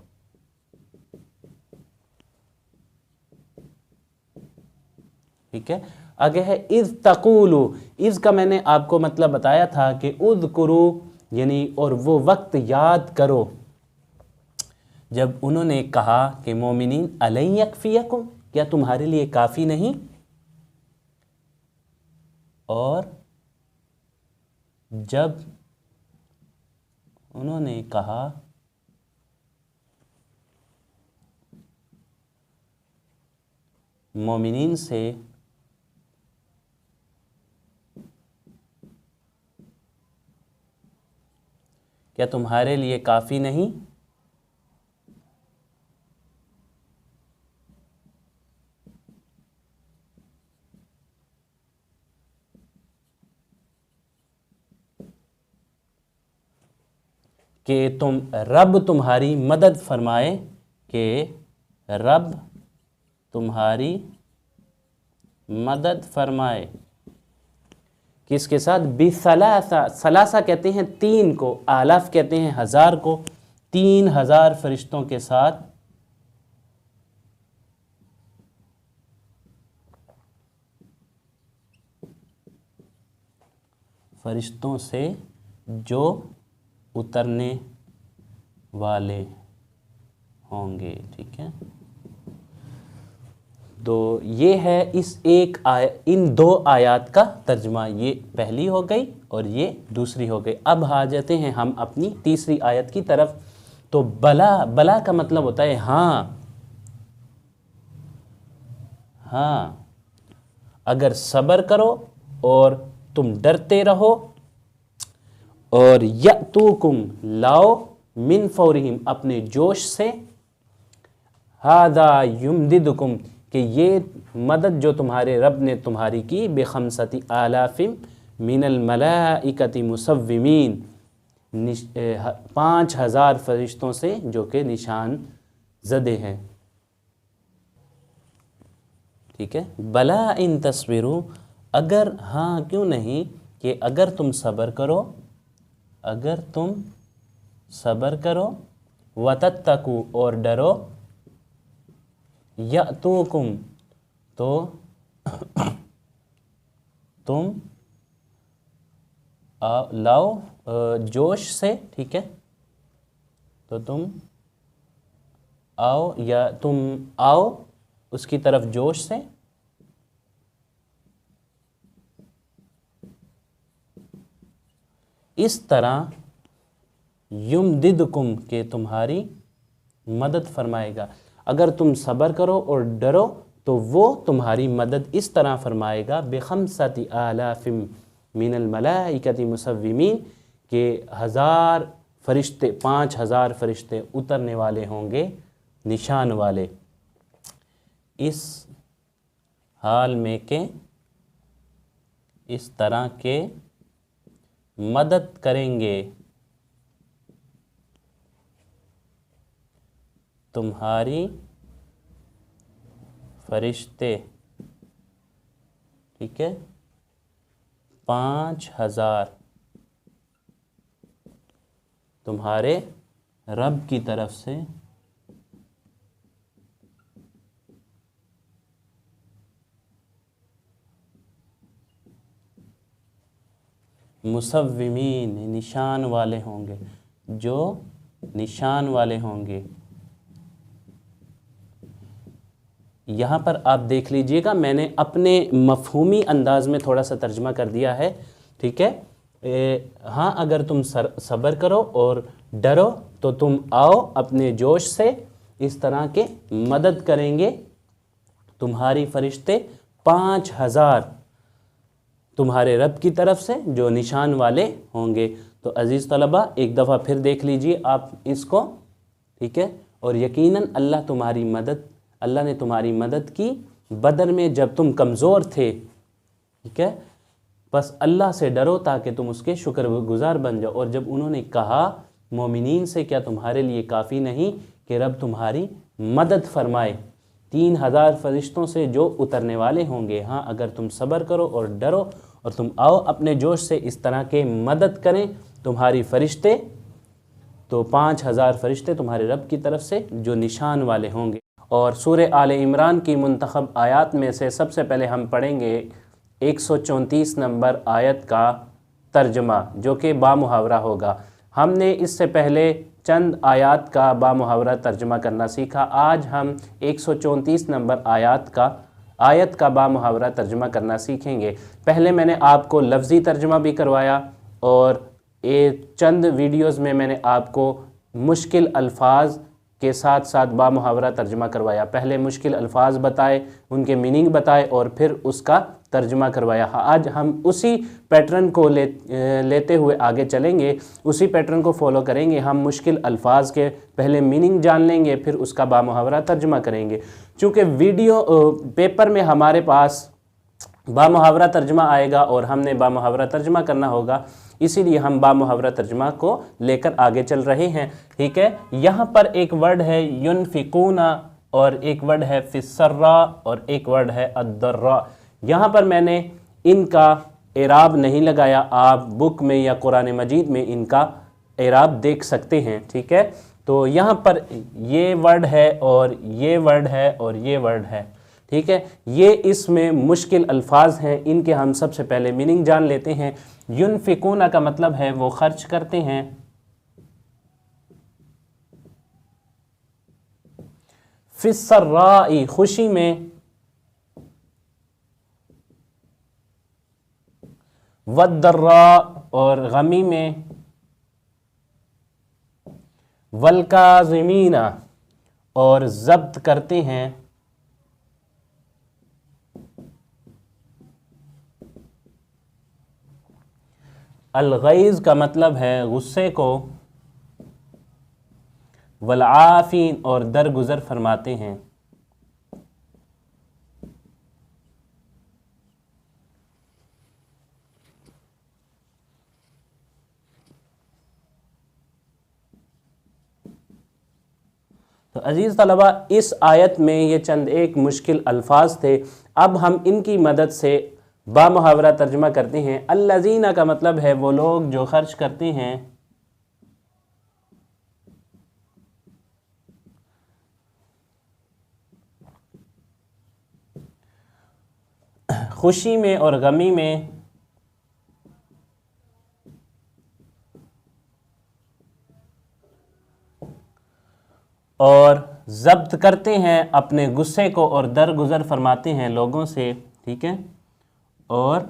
ठीक है, आगे है इज़ तक़ूलु। इज़ का मैंने आपको मतलब बताया था कि उज़कुरू, यानी और वो वक्त याद करो जब उन्होंने कहा कि मोमिनीन अलन यकफ़ियकुम, क्या तुम्हारे लिए काफ़ी नहीं? और जब उन्होंने कहा मोमिनीन से क्या तुम्हारे लिए काफ़ी नहीं? कि तुम, रब तुम्हारी मदद फरमाए, कि रब तुम्हारी मदद फरमाए। किसके साथ? बिसलासा, सलासा कहते हैं 3 को, आलाफ कहते हैं 1000 को, 3000 फरिश्तों के साथ। फरिश्तों से जो उतरने वाले होंगे। ठीक है, तो ये है इस इन 2 आयत का तर्जुमा। ये पहली हो गई और ये दूसरी हो गई। अब आ जाते हैं हम अपनी तीसरी आयत की तरफ। तो बला, बला का मतलब होता है हाँ, हाँ, अगर सब्र करो और तुम डरते रहो, और यअतूकुम, लाओ, मिन फौरिहिम, अपने जोश से, हादा युमदिदुकुम, कि ये मदद जो तुम्हारे रब ने तुम्हारी की, बेखमसती आलाफिम मिनल मलाइकति मुसव्विमीन, 5000 फरिश्तों से जो कि निशान ज़दे हैं। ठीक है, बला इन तस्वीरों, अगर, हाँ क्यों नहीं, कि अगर तुम सब्र करो, अगर तुम सब्र करो, वतत्तकू, और डरो, यअतूकुम, तो तुम लाओ जोश से। ठीक है, तो तुम आओ, या तुम आओ उसकी तरफ जोश से, इस तरह युमदिदकुम, के तुम्हारी मदद फरमाएगा। अगर तुम सब्र करो और डरो तो वो तुम्हारी मदद इस तरह फरमाएगा, बेखमसति आलाफिम मिनल मलाइकति मुसव्विमीन, के 1000 फरिश्ते, 5000 फरिश्ते उतरने वाले होंगे, निशान वाले, इस हाल में के, इस तरह के मदद करेंगे तुम्हारी फरिश्ते। ठीक है, 5000 तुम्हारे रब की तरफ से मुसव्विमीन, निशान वाले होंगे, जो निशान वाले होंगे। यहाँ पर आप देख लीजिएगा, मैंने अपने मफहूमी अंदाज में थोड़ा सा तर्जमा कर दिया है, ठीक है। हाँ, अगर तुम सब्र करो और डरो तो तुम आओ अपने जोश से, इस तरह के मदद करेंगे तुम्हारी फरिश्ते 5000 तुम्हारे रब की तरफ से जो निशान वाले होंगे। तो अज़ीज़ तलबा, एक दफ़ा फिर देख लीजिए आप इसको, ठीक है। और यकीनन अल्लाह ने तुम्हारी मदद की बदर में जब तुम कमज़ोर थे, ठीक है। बस अल्लाह से डरो ताकि तुम उसके शुक्रगुजार बन जाओ। और जब उन्होंने कहा मोमिनीन से, क्या तुम्हारे लिए काफ़ी नहीं कि रब तुम्हारी मदद फरमाए 3000 फरिश्तों से जो उतरने वाले होंगे। हाँ, अगर तुम सब्र करो और डरो और तुम आओ अपने जोश से, इस तरह के मदद करें तुम्हारी फरिश्ते, तो 5000 फरिश्ते तुम्हारे रब की तरफ से जो निशान वाले होंगे। और सूरह आले इमरान की मुंतखब आयत में से सबसे पहले हम पढ़ेंगे 134 नंबर आयत का तर्जमा, जो कि बामुहावरा होगा। हमने इससे पहले चंद आयत का बामुहावरा तर्जमा करना सीखा। आज हम 134 नंबर आयत का बामुहावरा तर्जमा करना सीखेंगे। पहले मैंने आपको लफ्ज़ी तर्जमा भी करवाया और चंद वीडियोस में मैंने आपको मुश्किल अल्फाज के साथ साथ बामुहावरा तर्जमा करवाया। पहले मुश्किल अल्फाज बताए, उनके मीनिंग बताए और फिर उसका तर्जमा करवाया। आज हम उसी पैटर्न को लेते हुए आगे चलेंगे, उसी पैटर्न को फॉलो करेंगे। हम मुश्किल अल्फाज के पहले मीनिंग जान लेंगे, फिर उसका बामुहावरा तर्जमा करेंगे। चूँकि पेपर में हमारे पास बामुहावरा तर्जमा आएगा और हमने बामुहावरा तर्जमा करना होगा, इसीलिए हम बामुहावरा तर्जमा को लेकर आगे चल रहे हैं, ठीक है। यहाँ पर एक वर्ड है युनफिकूना और एक वर्ड है फिस्सर्रा और एक वर्ड है अद्दर्रा। यहाँ पर मैंने इनका एराब नहीं लगाया, आप बुक में या कुरान मजीद में इनका एराब देख सकते हैं, ठीक है। तो यहाँ पर ये वर्ड है और ये वर्ड है और ये वर्ड है, ठीक है। ये इसमें मुश्किल अल्फाज हैं, इनके हम सबसे पहले मीनिंग जान लेते हैं। युनफिकूना का मतलब है वो खर्च करते हैं, फिस्सर्राई खुशी में, वद्दर्रा और गमी में, वल्काज़िमीना और ज़ब्त करते हैं, अलगैज़ का मतलब है गुस्से को, वलआफीन और दरगुजर फरमाते हैं। तो अजीज़ तलबा, इस आयत में ये चंद एक मुश्किल अल्फाज थे। अब हम इनकी मदद से बामुहावरा तर्जमा करते हैं। अल्लज़ीना का मतलब है वो लोग जो खर्च करते हैं खुशी में और गमी में, और ज़ब्त करते हैं अपने गुस्से को और दरगुजर फरमाते हैं लोगों से, ठीक है। और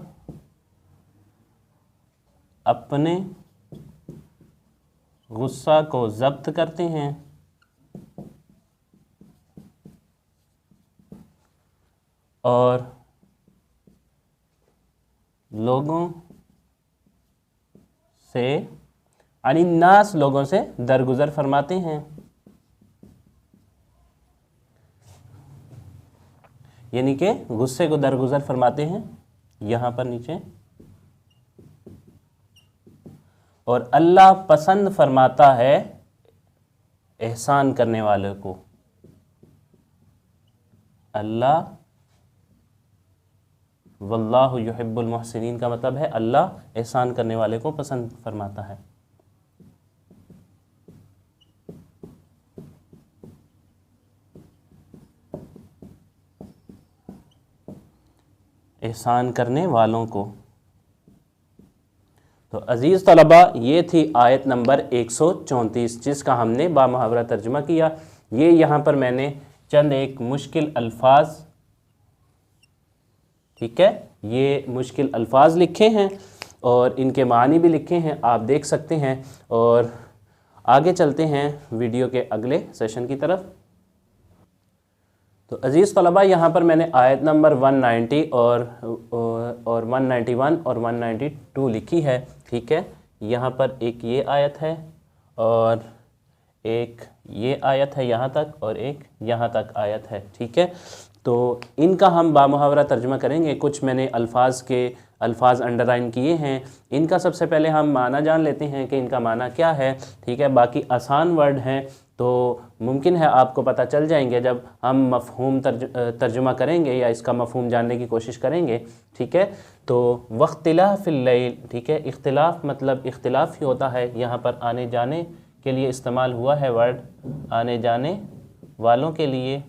अपने गुस्सा को ज़ब्त करते हैं और लोगों से अनिन्नास लोगों से दरगुजर फरमाते हैं। यानी कि गुस्से को दरगुजर फरमाते हैं यहाँ पर नीचे। और अल्लाह पसंद फरमाता है एहसान करने वाले को। अल्लाह वल्लाहु युहिब्बुल मुहसिनीन का मतलब है अल्लाह एहसान करने वाले को पसंद फरमाता है। एहसान करने वालों को। तो अज़ीज़ तलबा, ये थी आयत नंबर 134 जिसका हमने बामुहावरा तर्जुमा किया। ये यहाँ पर मैंने चंद एक मुश्किल अल्फाज, ठीक है, ये मुश्किल अल्फाज लिखे हैं और इनके मानी भी लिखे हैं, आप देख सकते हैं। और आगे चलते हैं वीडियो के अगले सेशन की तरफ। तो अज़ीज़ तलबा, यहाँ पर मैंने आयत नंबर 190 और 191 और 192 लिखी है, ठीक है। यहाँ पर एक ये आयत है और एक ये आयत है यहाँ तक और एक यहाँ तक आयत है, ठीक है। तो इनका हम बामुहावरा तर्जुमा करेंगे। कुछ मैंने अल्फाज अंडरलाइन किए हैं। इनका सबसे पहले हम माना जान लेते हैं कि इनका माना क्या है, ठीक है। बाकी आसान वर्ड हैं तो मुमकिन है आपको पता चल जाएंगे जब हम मफ़हूम तर्जुमा करेंगे या इसका मफ़हूम जानने की कोशिश करेंगे, ठीक है। तो वख्तिलाफ़िल लैल, ठीक है, इख्तिलाफ़ मतलब इख्तिलाफ़ ही होता है। यहाँ पर आने जाने के लिए इस्तेमाल हुआ है वर्ड, आने जाने वालों के लिए,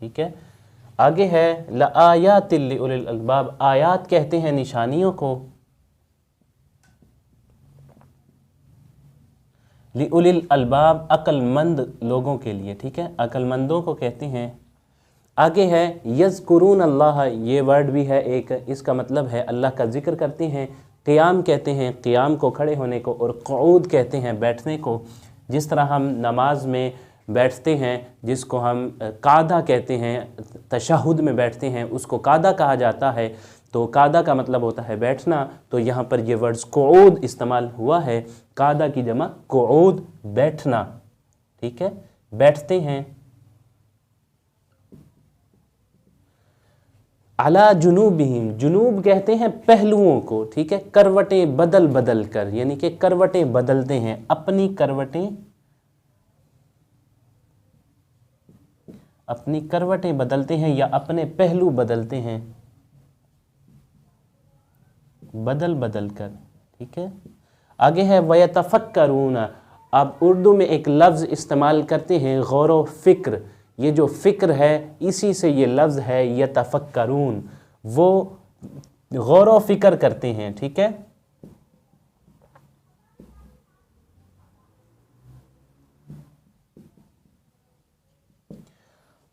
ठीक है। आगे है लआयातिल लिउलिल अल्बाब, आयात कहते हैं निशानियों को, लिउलिल अल्बाब अक्लमंद लोगों के लिए, ठीक है, अक्लमंदों को कहते हैं। आगे है यज़कुरून अल्लाह, ये वर्ड भी है एक, इसका मतलब है अल्लाह का जिक्र करते हैं। क़ियाम कहते हैं क़ियाम को, खड़े होने को, और क़ुऊद कहते हैं बैठने को। जिस तरह हम नमाज में बैठते हैं जिसको हम कादा कहते हैं, तशहुद में बैठते हैं उसको कादा कहा जाता है। तो कादा का मतलब होता है बैठना। तो यहाँ पर ये वर्ड्स क़ुऊद इस्तेमाल हुआ है, कादा की जमा क़ुऊद, बैठना, ठीक है, बैठते हैं। अला जुनूबिहिम, जुनूब कहते हैं पहलुओं को, ठीक है, करवटें बदल बदल कर, यानी कि करवटें बदलते हैं, अपनी करवटें बदलते हैं या अपने पहलू बदलते हैं, बदल बदल कर, ठीक है। आगे है वयतफक्करून, अब उर्दू में एक लफ्ज़ इस्तेमाल करते हैं गौर व फ़िक्र, ये जो फ़िक्र है इसी से ये लफ्ज़ है यतफक्करून, वो गौर व फ़िक्र करते हैं, ठीक है।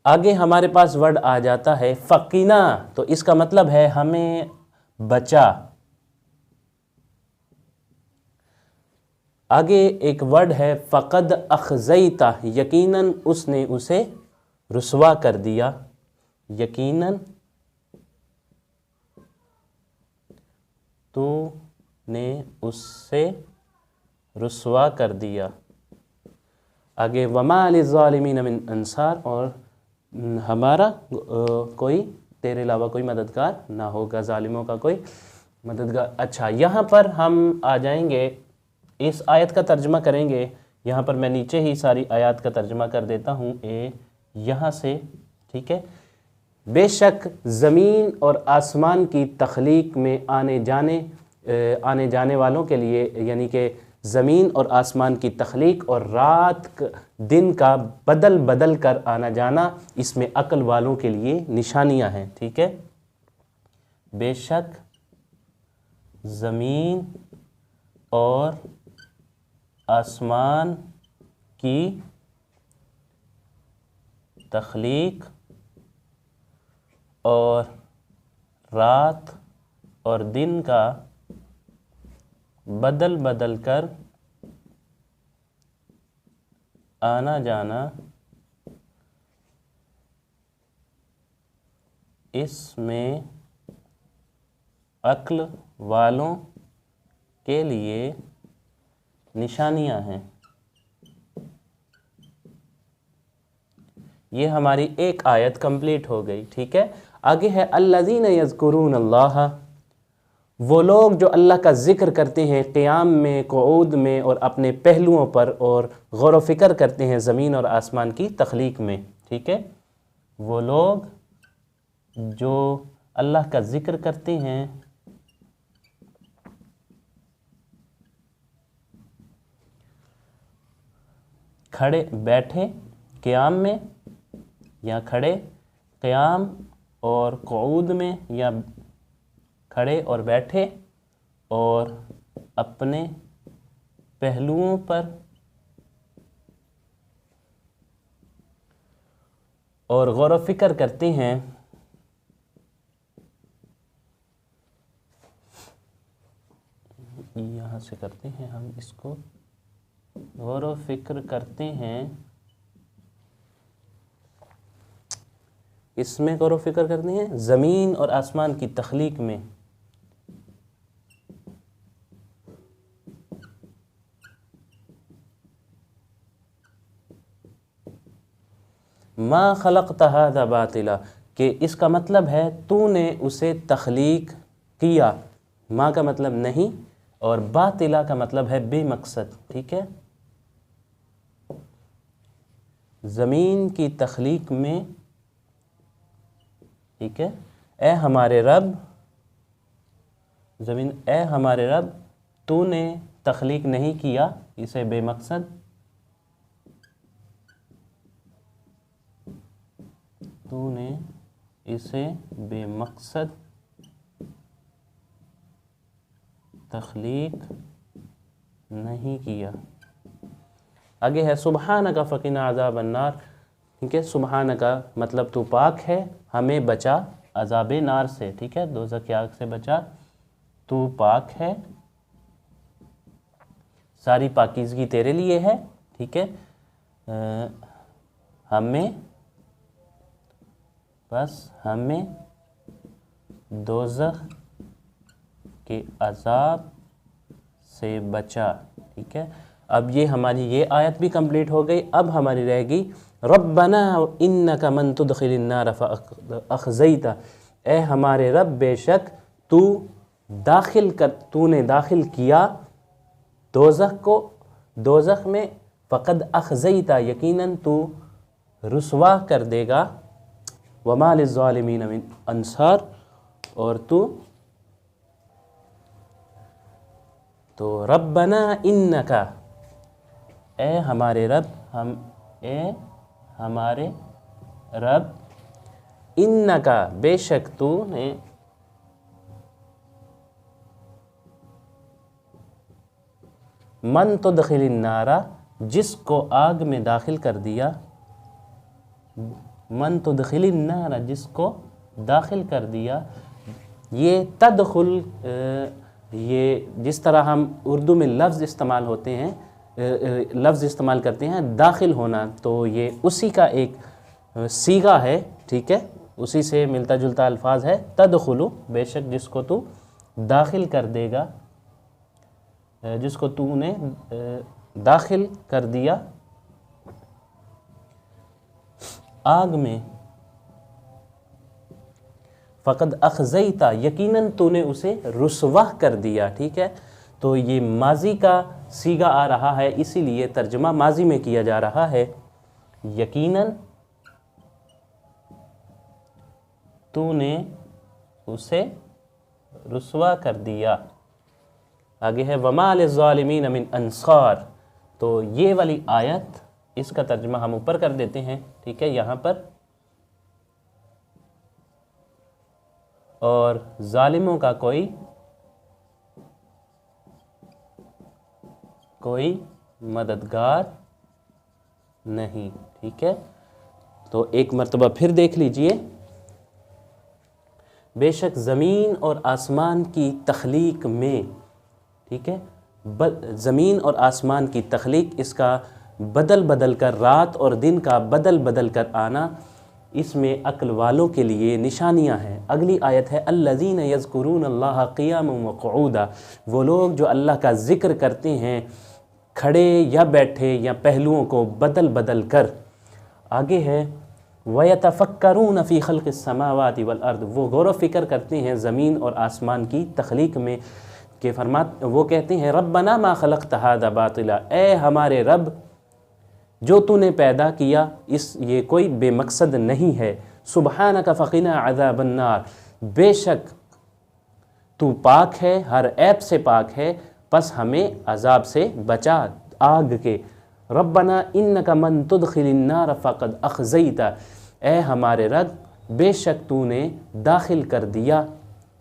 आगे हमारे पास वर्ड आ जाता है फ़कीना, तो इसका मतलब है हमें बचा। आगे एक वर्ड है फ़क़द अख़ज़ैता, यकीनन उसने उसे रुसवा कर दिया, यकीनन तूने उससे रुसवा कर दिया। आगे वमा लिज़्ज़ालिमीन मिन अंसार, और हमारा कोई तेरे अलावा कोई मददगार ना होगा, ज़ालिमों का कोई मददगार। अच्छा, यहाँ पर हम आ जाएंगे, इस आयत का तर्जुमा करेंगे। यहाँ पर मैं नीचे ही सारी आयत का तर्जुमा कर देता हूँ यहाँ से, ठीक है। बेशक ज़मीन और आसमान की तख्लीक में आने जाने वालों के लिए, यानी कि ज़मीन और आसमान की तख्लीक और रात दिन का बदल बदल कर आना जाना, इसमें अक्ल वालों के लिए निशानियां हैं, ठीक है। बेशक ज़मीन और आसमान की तख्लीक और रात और दिन का बदल बदल कर आना जाना, इसमें अक्ल वालों के लिए निशानियां हैं। ये हमारी एक आयत कंप्लीट हो गई, ठीक है। आगे है अल्लज़ीना यज़कुरून अल्लाह, वो लोग जो अल्लाह का ज़िक्र करते हैं क़ियाम में, क़ुऊद में और अपने पहलुओं पर, और गौर व फ़िक्र करते हैं ज़मीन और आसमान की तख्लीक में, ठीक है। वो लोग जो अल्लाह का ज़िक्र करते हैं खड़े बैठे क़ियाम में या खड़े क़ियाम और क़ुऊद में या खड़े और बैठे और अपने पहलुओं पर और गौर व फिक्र करते हैं यहाँ से करते हैं हम इसको, गौर व फिक्र करते हैं, इसमें गौर व फिक्र करते हैं ज़मीन और आसमान की तख्लीक में। मा खलक़्ता हाज़ा बातिला, कि इसका मतलब है तूने उसे तख्लीक किया। माँ का मतलब नहीं और बातिला का मतलब है बेमकसद। ठीक है, ज़मीन की तख्लीक में, ठीक है, ए हमारे रब, ज़मीन, ए हमारे रब तूने तख्लीक नहीं किया इसे बेमकसद, तूने इसे बेमकसद तख्लीक नहीं किया। आगे है सुबहानका फ़क़िना अज़ाबन नार, ठीक है, सुबहानका मतलब तू पाक है, हमें बचा अज़ाब नार से। ठीक है, दोज़ख की आग से बचा, तू पाक है, सारी पाकीज़गी तेरे लिए है। ठीक है, हमें, बस हमें दोज़ख के अज़ाब से बचा। ठीक है, अब ये हमारी ये आयत भी कंप्लीट हो गई। अब हमारी रहेगी रब्बना इन्नका मन तुदखिलिन नार फ़अख़ज़ैता, ए हमारे रब बेशक तू दाखिल कर, तूने दाखिल किया दोज़ख को, दोज़ख में, फ़क़द अख़ज़ैता यकीनन तू रुसवा कर देगा, वमा लिज़्ज़ालिमीन मिन अंसार, और तू तो रब्बना इन्नका, ए हमारे रब, हम, ए हमारे रब, इन्नका बेशक तूने, मन तुदखिलिन नारा जिसको आग में दाखिल कर दिया, मन तुदखिलिन नारा जिसको दाखिल कर दिया। ये तदखुल, ये जिस तरह हम उर्दू में लफ्ज़ इस्तेमाल होते हैं, लफ्ज़ इस्तेमाल करते हैं दाखिल होना, तो ये उसी का एक सीगा है। ठीक है, उसी से मिलता जुलता अल्फाज है तदखुलु, बेशक जिसको तू दाखिल कर देगा, जिसको तूने दाखिल कर दिया आग में, फ़क़द अख़ज़ैता यकीनन तूने उसे रुसवा कर दिया। ठीक है, तो ये माजी का सीगा आ रहा है, इसीलिए तर्जुमा माजी में किया जा रहा है। यकीनन तूने उसे रुसवा कर दिया। आगे है वमा लिज़्ज़ालिमीन मिन अंसार, तो ये वाली आयत, इसका तर्जुमा हम ऊपर कर देते हैं। ठीक है, यहाँ पर, और जालिमों का कोई मददगार नहीं। ठीक है, तो एक मर्तबा फिर देख लीजिए, बेशक ज़मीन और आसमान की तख्लीक में, ठीक है, ज़मीन और आसमान की तख्लीक, इसका बदल बदल कर, रात और दिन का बदल बदल कर आना, इसमें अक्ल वालों के लिए निशानियां हैं। अगली आयत है अल्लज़ीना यज़्कुरून अल्लाह क़ियामन व क़ुऊदा, वो लोग जो अल्लाह का ज़िक्र करते हैं खड़े या बैठे या पहलुओं को बदल बदल कर। आगे है वयतफ़क्करून फ़ी ख़ल्क़िस समावाति वल अर्द, वो गौर व फ़िक्र करते हैं ज़मीन और आसमान की तख्लीक में, के वो कहते हैं रब्बना मा ख़लक़्ता हाज़ा बातिला, ए हमारे रब जो तूने पैदा किया ये कोई बेमकसद नहीं है। सुबहानका फ़क़िना अज़ाबन नार, बेशक तू पाक है, हर ऐब से पाक है, बस हमें अज़ाब से बचा आग के। रब्बना इन्नका मन तुदखिलिन नार फ़क़द अख़ज़ैता, ए हमारे रब बेशक तूने दाखिल कर दिया,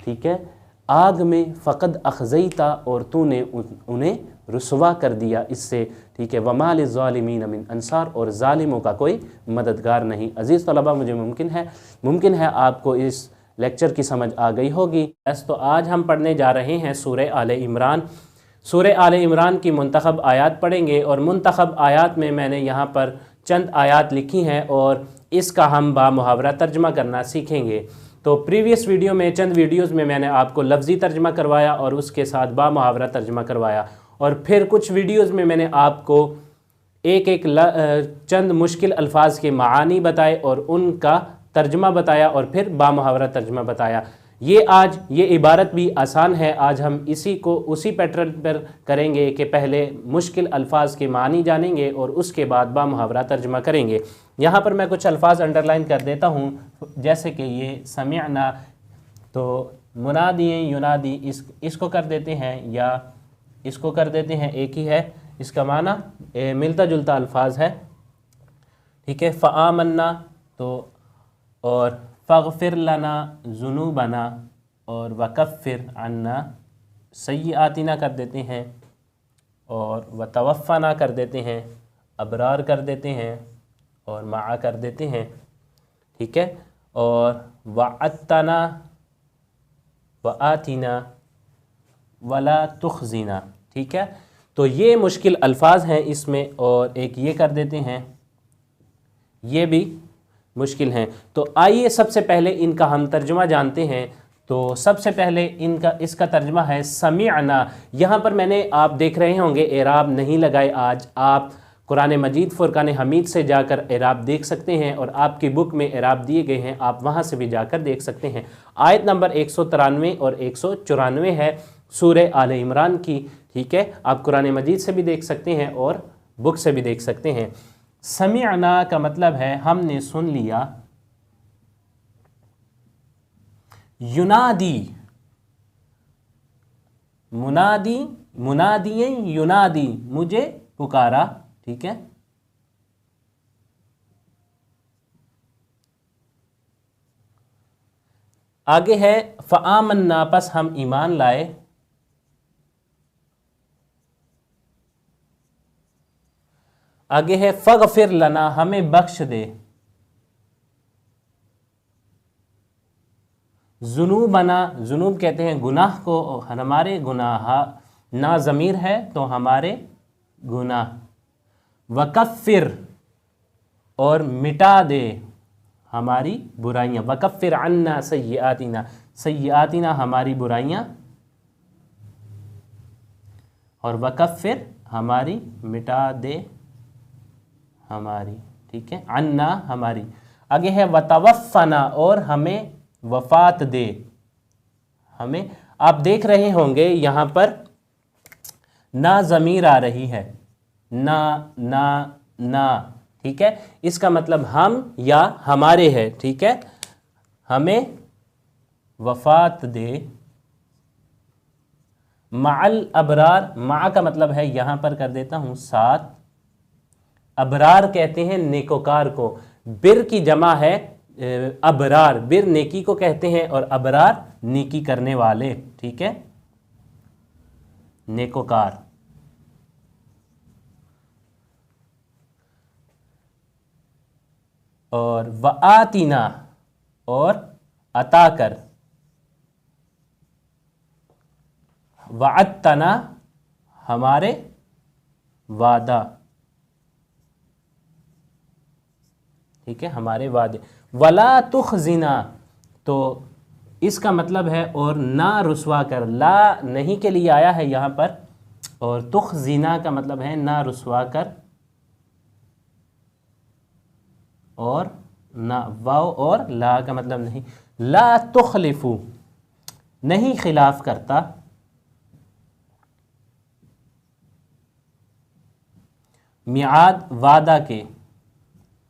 ठीक है, आग में, फ़क़द अख़ज़ैता, और तूने उन्हें रुसवा कर दिया इससे, ठीक है, वमा लिज़्ज़ालिमीन मिन अंसार, और ज़ालिमों का कोई मददगार नहीं। अज़ीज़ तलबा, मुझे मुमकिन है आपको इस लेक्चर की समझ आ गई होगी। तो आज हम पढ़ने जा रहे हैं सूरह आले इमरान। सूरह आले इमरान की मुंतखब आयात पढ़ेंगे, और मुंतखब आयात में मैंने यहाँ पर चंद आयात लिखी हैं और इसका हम बामुहावरा तर्जमा करना सीखेंगे। तो प्रीवियस वीडियो में, चंद वीडियोज़ में मैंने आपको लफ्ज़ी तर्जमा करवाया और उसके साथ बामुहावरा तर्जमा करवाया, और फिर कुछ वीडियोज़ में मैंने आपको एक एक चंद मुश्किल अल्फाज के मानी बताए और उनका तर्जमा बताया, और फिर बामुहावरा तर्जमा बताया। आज ये इबारत भी आसान है। आज हम उसी पैटर्न पर करेंगे कि पहले मुश्किल अल्फाज के मानी जानेंगे और उसके बाद बामुहावरा तर्जमा करेंगे। यहाँ पर मैं कुछ अल्फाज अंडरलाइन कर देता हूँ, जैसे कि ये समिअना, तो मुनादी युनादी इसको कर देते हैं या इसको कर देते हैं, एक ही है, इसका माना मिलता जुलता अल्फाज है, ठीक है। फ़आमन्ना, तो और फ़ग़फ़िर लना ज़ुनूबना, और वकफ़िर अन्ना सय्यातिना कर देते हैं, और वतवफ़ना कर देते हैं, अबरार कर देते हैं, और माआ कर देते हैं, ठीक है। और वअत्तना वआतिना वला तुख़ज़िना, ठीक है। तो ये मुश्किल अल्फाज हैं इसमें, और एक ये कर देते हैं, ये भी मुश्किल हैं। तो आइए सबसे पहले इनका हम तर्जुमा जानते हैं। तो सबसे पहले इसका तर्जुमा है समिअना। यहाँ पर मैंने, आप देख रहे होंगे, एराब नहीं लगाए। आज आप कुरान मजीद फ़ुरक़ान हमीद से जाकर एराब देख सकते हैं, और आपकी बुक में एराब दिए गए हैं, आप वहाँ से भी जाकर देख सकते हैं। आयत नंबर 193 और 194 है सूरह आले इमरान की, ठीक है। आप कुरान मजीद से भी देख सकते हैं और बुक से भी देख सकते हैं। समिअना का मतलब है हमने सुन लिया। युनादी, मुनादी, मुनादी युनादी, मुझे पुकारा, ठीक है। आगे है फ़आमन्ना, पस हम ईमान लाए। आगे है फ़ग़फ़िर लना, हमें बख्श दे। ज़ुनूबना, ज़ुनूब कहते हैं गुनाह को, हमारे गुनाह, ना ज़मीर है तो हमारे गुनाह। वकफ़िर, और मिटा दे हमारी बुराइयाँ। वकफ़िर अन्ना सय्यातिना, सय्यातिना हमारी बुराइयाँ, और वकफ़िर हमारी, मिटा दे हमारी, ठीक है, अन्ना हमारी। आगे है वतवफ़ना, और हमें वफ़ात दे, हमें। आप देख रहे होंगे यहाँ पर ना ज़मीर आ रही है, ना ना ना, ठीक है। इसका मतलब हम या हमारे है, ठीक है। हमें वफ़ात दे। माअल अबरार, मा का मतलब है यहाँ पर कर देता हूँ साथ। अबरार कहते हैं नेकोकार को। बिर की जमा है अबरार, बिर नेकी को कहते हैं, और अबरार नेकी करने वाले, ठीक है, नेकोकार। और वआतिना, और अता कर। वअत्तना, हमारे वादा, ठीक है, हमारे वादे। वला तुख़ज़िना, तो इसका मतलब है और ना रुसवा कर। ला नहीं के लिए आया है यहाँ पर, और तुख़ज़िना का मतलब है ना रुसवा कर, और ना, वाव और ला का मतलब नहीं। ला तुख़लिफ़ु, नहीं खिलाफ करता। मियाद, वादा के,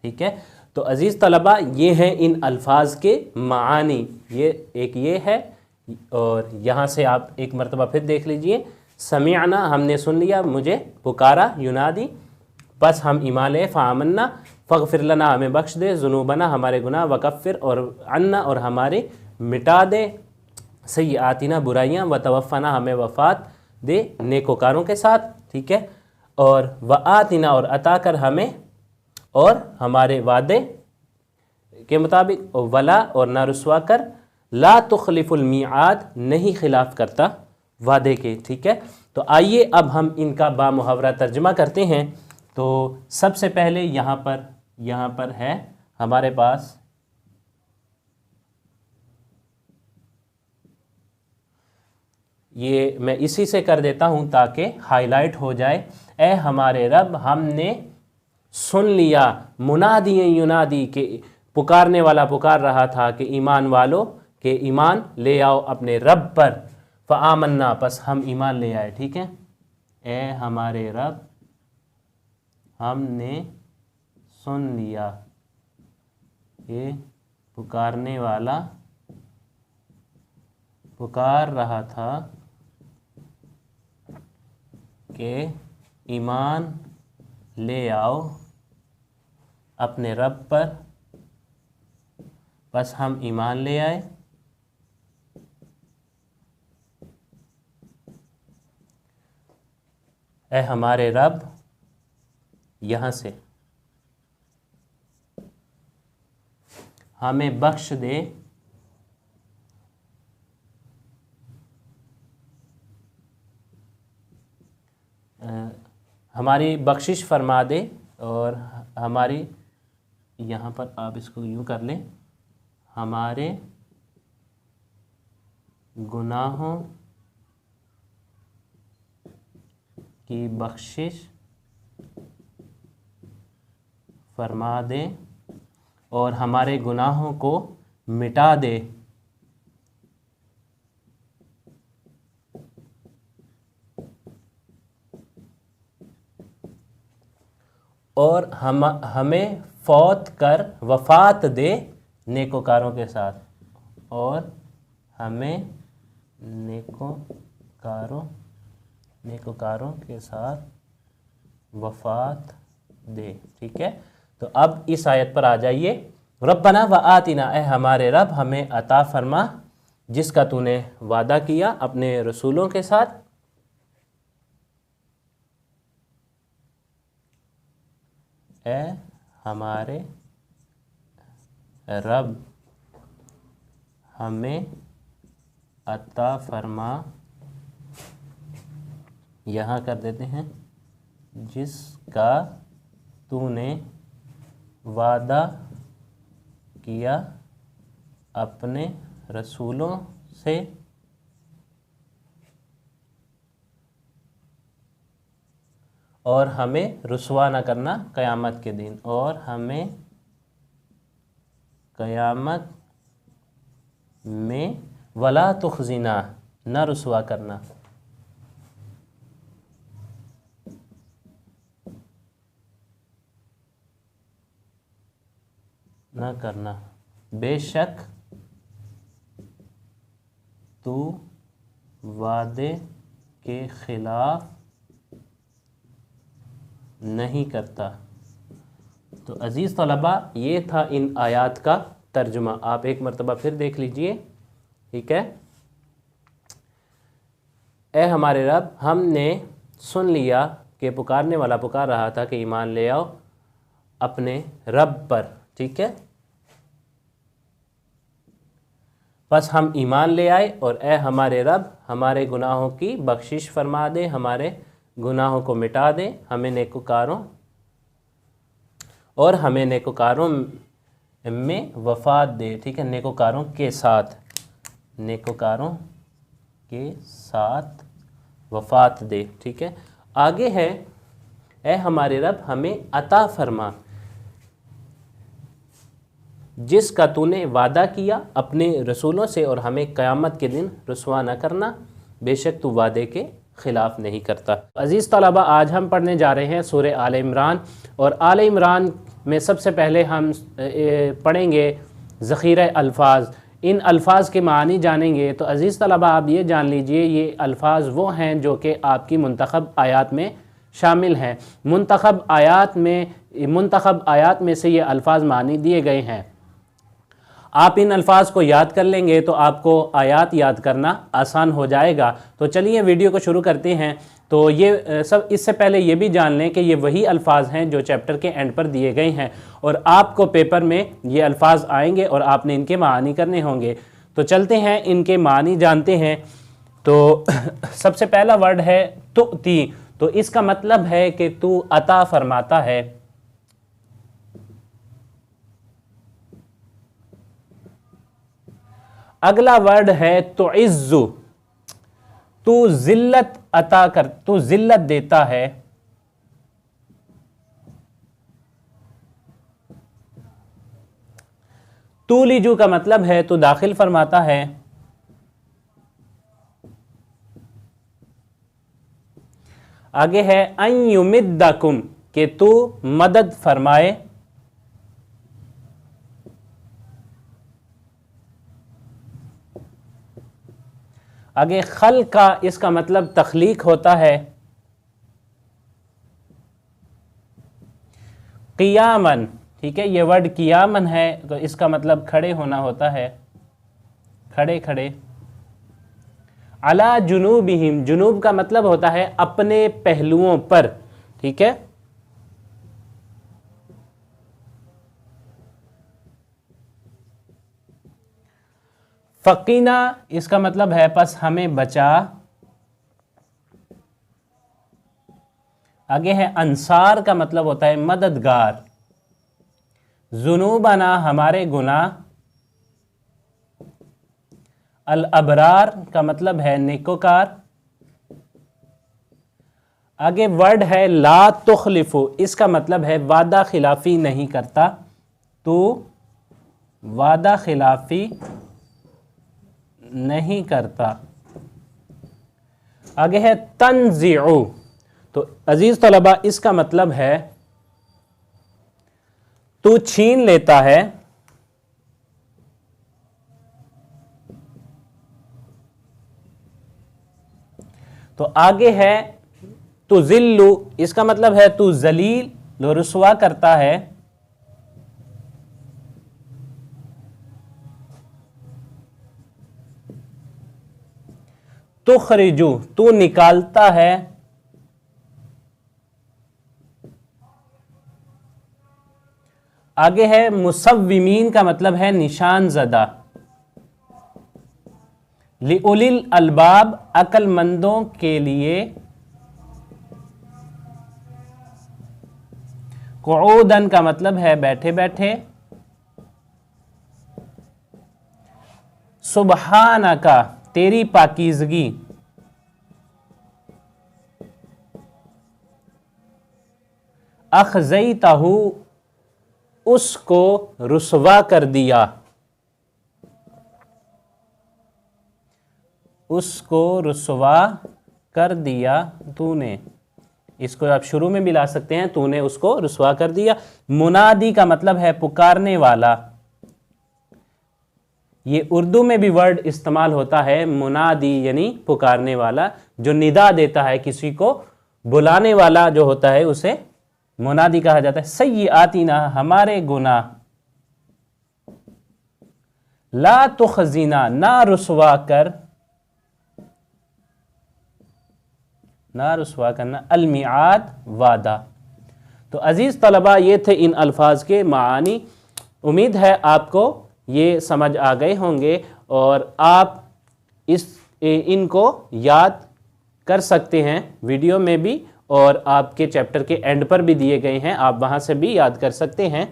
ठीक है। तो अज़ीज़ तलबा, ये हैं इन अल्फाज के मानी। ये है, और यहाँ से आप एक मरतबा फिर देख लीजिए। समिअना, हमने सुन लिया, मुझे पुकारा, युनादी। बस हम ईमान ले फ़ामन्ना फ़ग़फ़िर लना हमें बख्श दे, ज़ुनूबना हमारे गुनाह, वकफ़िर और अन्ना और हमारे मिटा दे, सय्यातिना बुराइयाँ, व तवफ़ना हमें वफ़ात दे नेकोकारों के साथ, ठीक है। और व आतिना और अता कर हमें और हमारे वादे के मुताबिक, वला और ना रुसवा कर, ला तुखलिफुल मीआद नहीं खिलाफ करता वादे के, ठीक है। तो आइए अब हम इनका बामुहावरा तर्जमा करते हैं। तो सबसे पहले यहाँ पर है हमारे पास ये, मैं इसी से कर देता हूँ ताकि हाईलाइट हो जाए। ए हमारे रब हमने सुन लिया, मुनादी युनादी के पुकारने वाला पुकार रहा था कि ईमान वालों के ईमान ले आओ अपने रब पर, फ़आमन्ना बस हम ईमान ले आए, ठीक है। ए हमारे रब हमने सुन लिया, ये पुकारने वाला पुकार रहा था कि ईमान ले आओ अपने रब पर, बस हम ईमान ले आए। ए हमारे रब, यहाँ से हमें बख्श दे हमारी बख्शिश फरमा दे, और हमारी, यहाँ पर आप इसको यूँ कर लें, हमारे गुनाहों की बख्शिश फरमा दे और हमारे गुनाहों को मिटा दे, और हमें फौत कर वफ़ात दे नेकोकारों के साथ, और हमें नेकोकारों के साथ वफ़ात दे, ठीक है। तो अब इस आयत पर आ जाइए। रब्बना व आतिना, ए हमारे रब हमें अता फरमा जिसका तूने वादा किया अपने रसूलों के साथ। ए हमारे रब हमें अता फरमा, यहाँ कर देते हैं, जिसका तूने वादा किया अपने रसूलों से, और हमें रुसवा न करना क़यामत के दिन, और हमें क़यामत में वला तुख़ज़िना न रुसवा करना, न करना, बेशक तू वादे के ख़िलाफ़ नहीं करता। तो अज़ीज़ तलबा, ये था इन आयात का तर्जुमा। आप एक मरतबा फिर देख लीजिए, ठीक है। ए हमारे रब हमने सुन लिया कि पुकारने वाला पुकार रहा था कि ईमान ले आओ अपने रब पर, ठीक है। बस हम ईमान ले आए, और ए हमारे रब हमारे गुनाहों की बख्शिश फरमा दे, हमारे गुनाहों को मिटा दे, हमें नेकोकारों में वफ़ात दे, ठीक है। नेकोकारों के साथ वफ़ात दे, ठीक है। आगे है, ए हमारे रब हमें अता फरमा जिसका तूने वादा किया अपने रसूलों से, और हमें क़यामत के दिन रुसवा न करना, बेशक तू वादे के ख़िलाफ़ नहीं करता। अज़ीज़ तलबा, आज हम पढ़ने जा रहे हैं सूरह आले इमरान, और आले इमरान में सबसे पहले हम पढ़ेंगे ज़ख़ीरा अल्फ़ाज़। इन अल्फ़ाज़ के मानी जानेंगे। तो अज़ीज़ तलबा, आप ये जान लीजिए, ये अल्फ़ाज़ वो हैं जो कि आपकी मुंतखब आयात में शामिल हैं। मुंतखब आयात में से ये अल्फाज मानी दिए गए हैं। आप इन अल्फाज को याद कर लेंगे तो आपको आयात याद करना आसान हो जाएगा। तो चलिए वीडियो को शुरू करते हैं। तो ये सब, इससे पहले ये भी जान लें कि ये वही अल्फाज हैं जो चैप्टर के एंड पर दिए गए हैं और आपको पेपर में ये अल्फाज आएंगे और आपने इनके मानी करने होंगे। तो चलते हैं, इनके मानी जानते हैं। तो सबसे पहला वर्ड है तुअती। तो इसका मतलब है कि तू अता फरमाता है। अगला वर्ड है तुइज़्ज़ु। तू जिल्लत अता कर, तू जिल्लत देता है। तुलिजु का मतलब है तू दाखिल फरमाता है। आगे है अन युमिद्दकुम, कि तू मदद फरमाए। आगे खल का, इसका मतलब तख्लीक होता है। क़ियामन, ठीक है, ये वर्ड क़ियामन है तो इसका मतलब खड़े होना होता है, खड़े खड़े। अला जुनूबिहिम, जुनूब का मतलब होता है अपने पहलुओं पर, ठीक है। फ़कीना, इसका मतलब है बस हमें बचा। आगे है अंसार का मतलब होता है मददगार। जुनूबना, हमारे गुनाह। अल अबरार का मतलब है नेकोकार। आगे वर्ड है ला तुखलिफु, इसका मतलब है वादा खिलाफी नहीं करता। तो वादा खिलाफी नहीं करता। आगे है तंज़िउ। तो अजीज तलबा, इसका मतलब है तू छीन लेता है। तो आगे है तू जिल्लु, इसका मतलब है तू जलील रुसवा करता है। तुखरिजु, तू निकालता है। आगे है मुसव्विमीन का मतलब है निशान ज़दा। लिउलिल अलबाब, अक्लमंदों के लिए। कुऊदन का मतलब है बैठे बैठे। सुबहानका, तेरी पाकीज़गी। अखज़ैतहु, उसको रुसवा कर दिया। उसको रुसवा कर दिया तूने। इसको आप शुरू में भी ला सकते हैं, तूने उसको रुसवा कर दिया। मुनादी का मतलब है पुकारने वाला। ये उर्दू में भी वर्ड इस्तेमाल होता है मुनादी, यानी पुकारने वाला, जो निदा देता है किसी को, बुलाने वाला जो होता है उसे मुनादी कहा जाता है। सय्यातिना, हमारे गुनाह। ला तुखज़िना, ना रुसवा कर, ना रुसवा करना। अल-मिआद, वादा। तो अजीज़ तलबा, ये थे इन अल्फाज के मानी। उम्मीद है आपको ये समझ आ गए होंगे और आप इनको याद कर सकते हैं वीडियो में भी, और आपके चैप्टर के एंड पर भी दिए गए हैं, आप वहाँ से भी याद कर सकते हैं।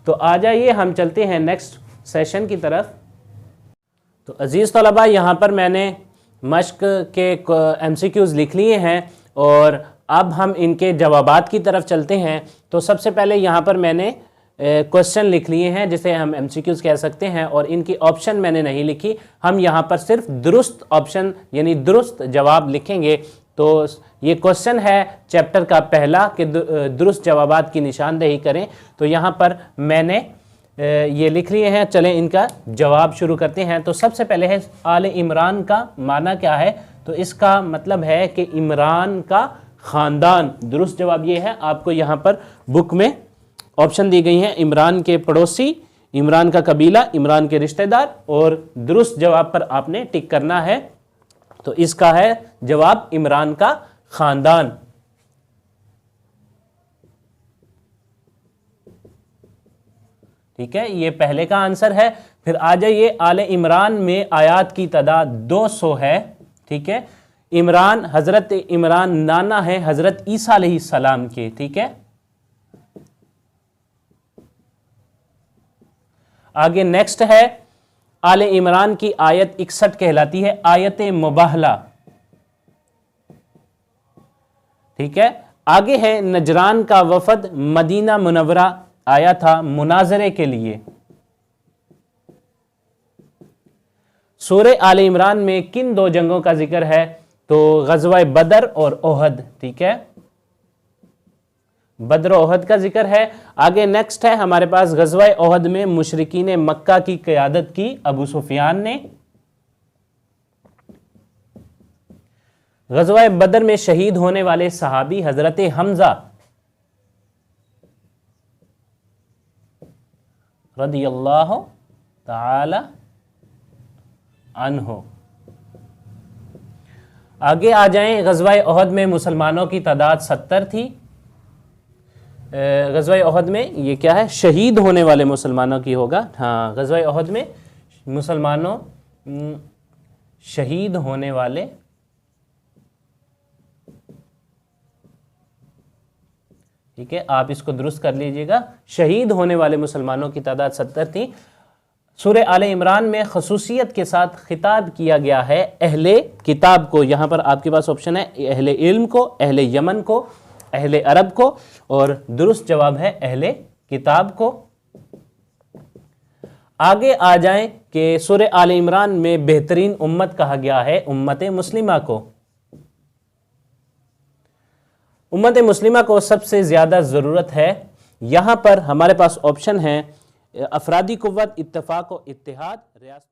तो आ जाइए हम चलते हैं नेक्स्ट सेशन की तरफ। तो अज़ीज़ तलबा, यहाँ पर मैंने मश्क के MCQs लिख लिए हैं और अब हम इनके जवाबात की तरफ चलते हैं। तो सबसे पहले यहाँ पर मैंने क्वेश्चन लिख लिए हैं जिसे हम MCQs कह सकते हैं, और इनकी ऑप्शन मैंने नहीं लिखी। हम यहाँ पर सिर्फ दुरुस्त ऑप्शन यानी दुरुस्त जवाब लिखेंगे। तो ये क्वेश्चन है चैप्टर का पहला कि दुरुस्त जवाबात की निशानदेही करें। तो यहाँ पर मैंने ये लिख लिए हैं। चलें इनका जवाब शुरू करते हैं। तो सबसे पहले है आले इमरान का माना क्या है। तो इसका मतलब है कि इमरान का ख़ानदान। दुरुस्त जवाब ये है, आपको यहाँ पर बुक में ऑप्शन दी गई हैं, इमरान के पड़ोसी, इमरान का कबीला, इमरान के रिश्तेदार, और दुरुस्त जवाब पर आपने टिक करना है। तो इसका है जवाब इमरान का ख़ानदान। ठीक है, ये पहले का आंसर है। फिर आ जाइए, आले इमरान में आयात की तादाद 200 है। ठीक है, इमरान, हजरत इमरान नाना है हजरत ईसा अलैहिस्सलाम के। ठीक है, आगे नेक्स्ट है, आले इमरान की आयत 61 कहलाती है आयत मुबाहला। ठीक है, आगे है, नजरान का वफद मदीना मुनव्वरा आया था मुनाजरे के लिए। सूरे आले इमरान में किन दो जंगों का जिक्र है? तो गज़वा बदर और ओहद। ठीक है, बदर ओहद का जिक्र है। आगे नेक्स्ट है हमारे पास, गज़वा ओहद में मुशरिकीन मक्का की क़यादत की अबू सुफियान ने। गज़वा बदर में शहीद होने वाले सहाबी हजरत हमजा रदियल्लाहु ताला अन्हु। आगे आ जाएं, गज़वा ओहद में मुसलमानों की तादाद 70 थी। गज़वा ओहद में ये क्या है, शहीद होने वाले मुसलमानों की होगा। हाँ, गज़वा ओहद में मुसलमानों शहीद होने वाले, ठीक है, आप इसको दुरुस्त कर लीजिएगा, शहीद होने वाले मुसलमानों की तादाद 70 थी। सूरह आले इमरान में खसूसियत के साथ खिताब किया गया है अहले किताब को। यहाँ पर आपके पास ऑप्शन है, अहले इल्म को, अहले यमन को, अहले अरब को, और दुरुस्त जवाब है अहले किताब को। आगे आ जाएं कि सूरह आले इमरान में बेहतरीन उम्मत कहा गया है उम्मत मुस्लिमा को। उम्मत मुस्लिमा को सबसे ज़्यादा ज़रूरत है। यहाँ पर हमारे पास ऑप्शन है, अफरादी कुव्वत, इत्तेफाक व इत्तिहाद, रियासतों